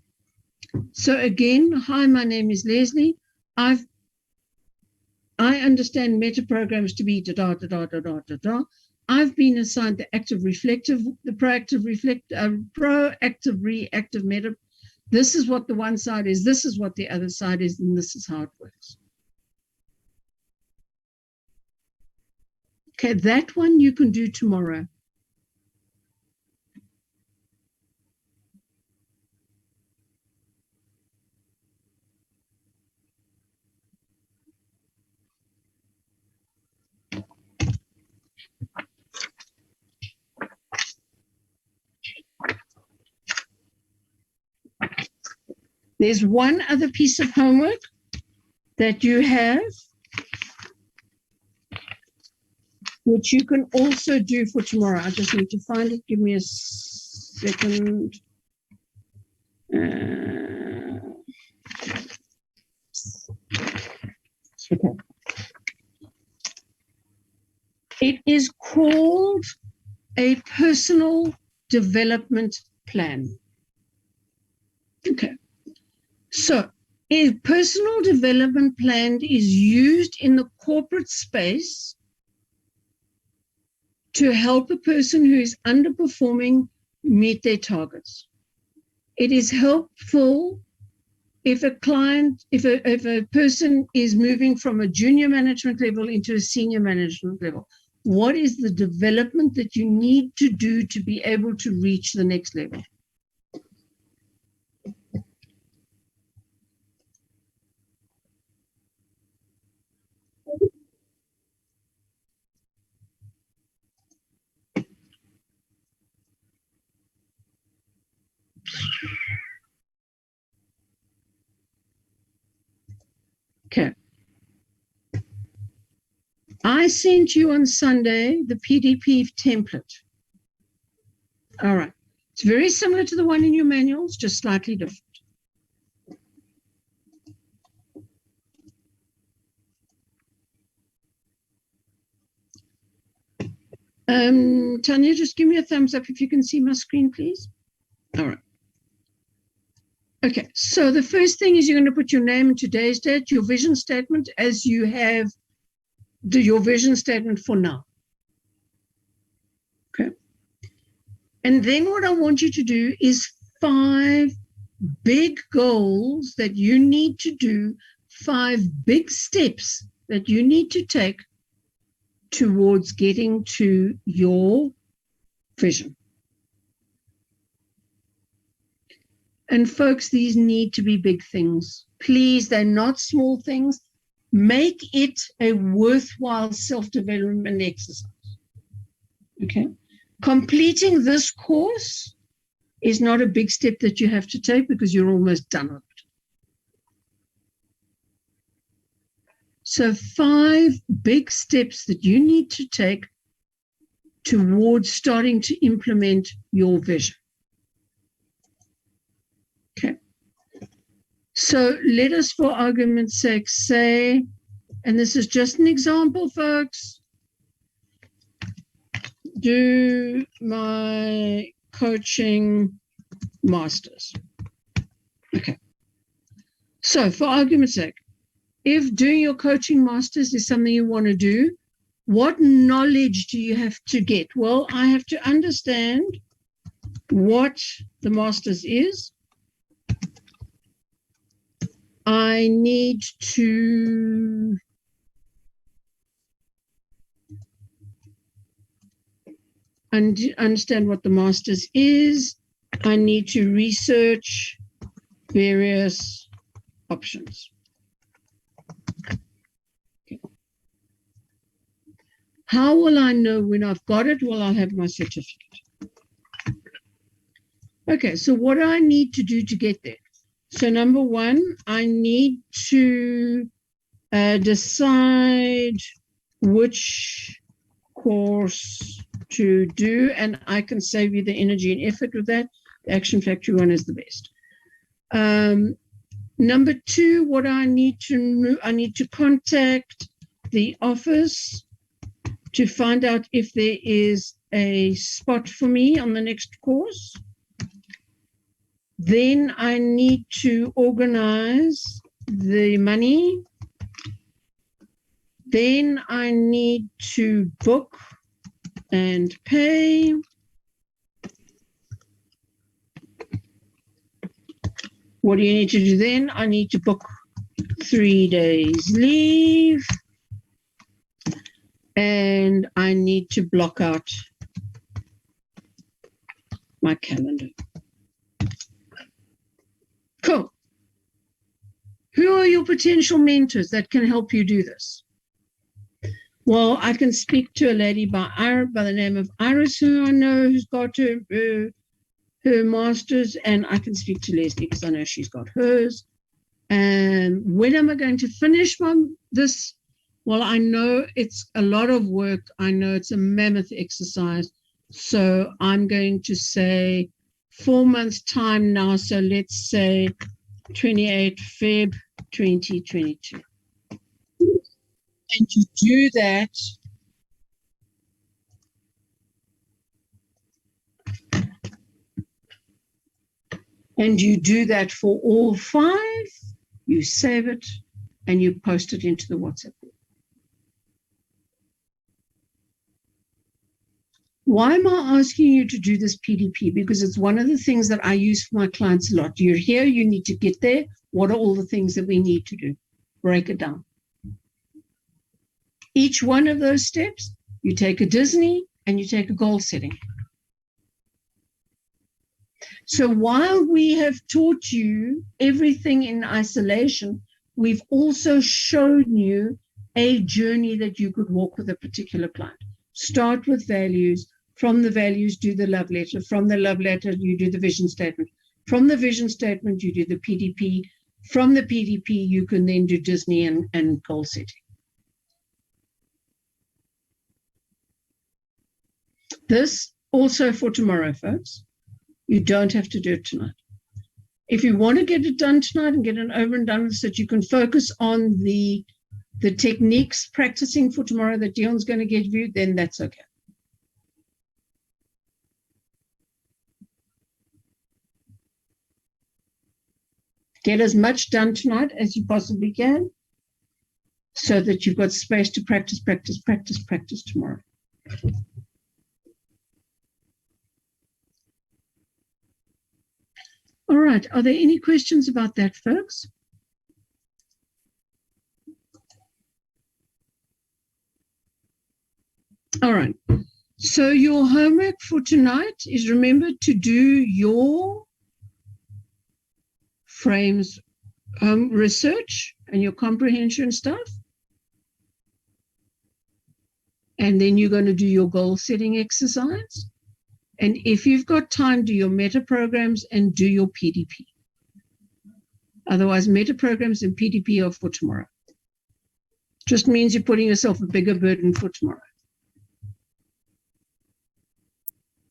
So again, hi, my name is Leslie. I understand meta programs to be da-da-da-da-da-da-da. I've been assigned the active reflective, the proactive reactive meta. This is what the one side is, this is what the other side is, and this is how it works. Okay, that one you can do tomorrow. There's one other piece of homework that you have, which you can also do for tomorrow. I just need to find it. Give me a second. Okay. It is called a personal development plan. Okay. So a personal development plan is used in the corporate space to help a person who is underperforming meet their targets. It is helpful if a client, if a person is moving from a junior management level into a senior management level. What is the development that you need to do to be able to reach the next level? Okay. I sent you on Sunday the PDP template. All right. It's very similar to the one in your manuals, just slightly different. Tanya, just give me a thumbs up if you can see my screen, please. All right. Okay, so the first thing is you're going to put your name and today's date, your vision statement as you have your vision statement for now. Okay. And then what I want you to do is 5 big goals that you need to do, 5 big steps that you need to take towards getting to your vision. And folks, these need to be big things. Please, they're not small things. Make it a worthwhile self-development exercise. Okay. Completing this course is not a big step that you have to take because you're almost done with it. So 5 big steps that you need to take towards starting to implement your vision. Okay. So let us, for argument's sake, say, and this is just an example, folks, do my coaching masters. Okay. So for argument's sake, if doing your coaching masters is something you want to do, what knowledge do you have to get? Well, I have to understand what the masters is. I need to understand what the masters is. I need to research various options. Okay. How will I know when I've got it? Well, I'll have my certificate. Okay, so what do I need to do to get there? So number 1, I need to decide which course to do, and I can save you the energy and effort with that. The Action Factory one is the best. Number 2, what I need to contact the office to find out if there is a spot for me on the next course. Then I need to organize the money. Then I need to book and pay. What do you need to do then? I need to book 3 days leave. And I need to block out my calendar. Cool. Who are your potential mentors that can help you do this? Well, I can speak to a lady by the name of Iris, who I know who's got her her master's, and I can speak to Leslie because I know she's got hers. And when am I going to finish this? Well, I know it's a lot of work. I know it's a mammoth exercise. So I'm going to say 4 months' time now. So let's say 28 Feb 2022. And you do that for all 5, you save it and you post it into the WhatsApp group. Why am I asking you to do this PDP? Because it's one of the things that I use for my clients a lot. You're here, you need to get there. What are all the things that we need to do? Break it down. Each one of those steps, you take a Disney and you take a goal setting. So while we have taught you everything in isolation, we've also shown you a journey that you could walk with a particular client. Start with values. From the values, do the love letter. From the love letter, you do the vision statement. From the vision statement, you do the PDP. From the PDP, you can then do Disney and goal setting. This also for tomorrow, folks. You don't have to do it tonight. If you want to get it done tonight and get it over and done with so that you can focus on the techniques practicing for tomorrow that Dion's going to give you, then that's okay. Get as much done tonight as you possibly can so that you've got space to practice tomorrow. All right, are there any questions about that, folks? All right, so your homework for tonight is remember to do your frames research and your comprehension stuff. And then you're going to do your goal setting exercise. And if you've got time, do your meta programs and do your PDP. Otherwise, meta programs and PDP are for tomorrow. Just means you're putting yourself a bigger burden for tomorrow.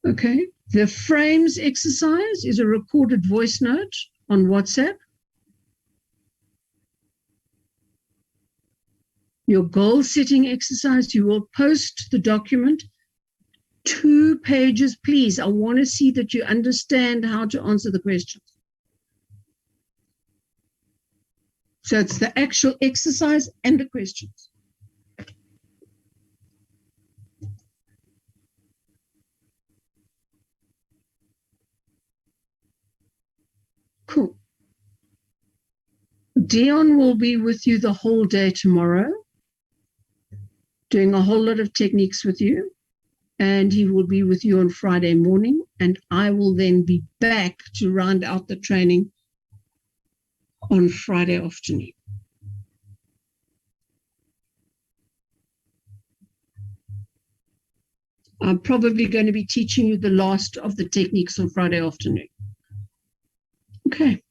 Okay. The frames exercise is a recorded voice note on WhatsApp. Your goal setting exercise, you will post the document 2 pages, please. I want to see that you understand how to answer the questions. So it's the actual exercise and the questions. Cool. Dion will be with you the whole day tomorrow, doing a whole lot of techniques with you. And he will be with you on Friday morning, and I will then be back to round out the training on Friday afternoon. I'm probably going to be teaching you the last of the techniques on Friday afternoon. Okay.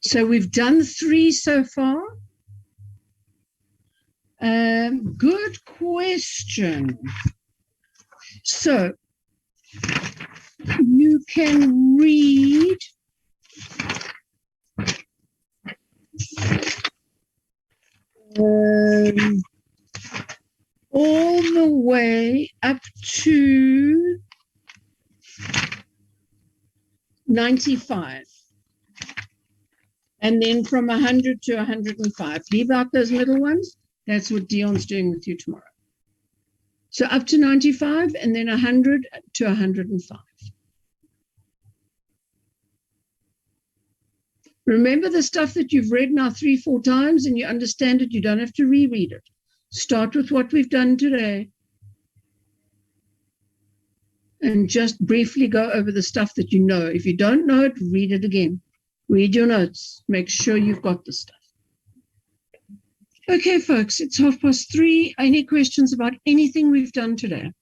So we've done 3 so far. Good question. So you can read all the way up to 95. And then from 100 to 105. Leave out those middle ones. That's what Dion's doing with you tomorrow. So up to 95 and then 100 to 105. Remember the stuff that you've read now 3-4 times and you understand it. You don't have to reread it. Start with what we've done today. And just briefly go over the stuff that you know. If you don't know it, read it again. Read your notes. Make sure you've got the stuff. Okay, folks, it's 3:30. Any questions about anything we've done today?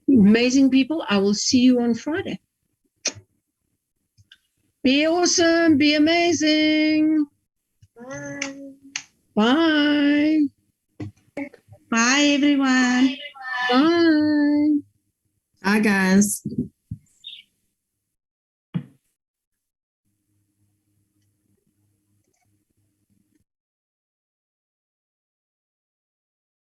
Amazing people. I will see you on Friday. Be awesome. Be amazing. Bye. Bye, everyone. Bye. Hi, guys.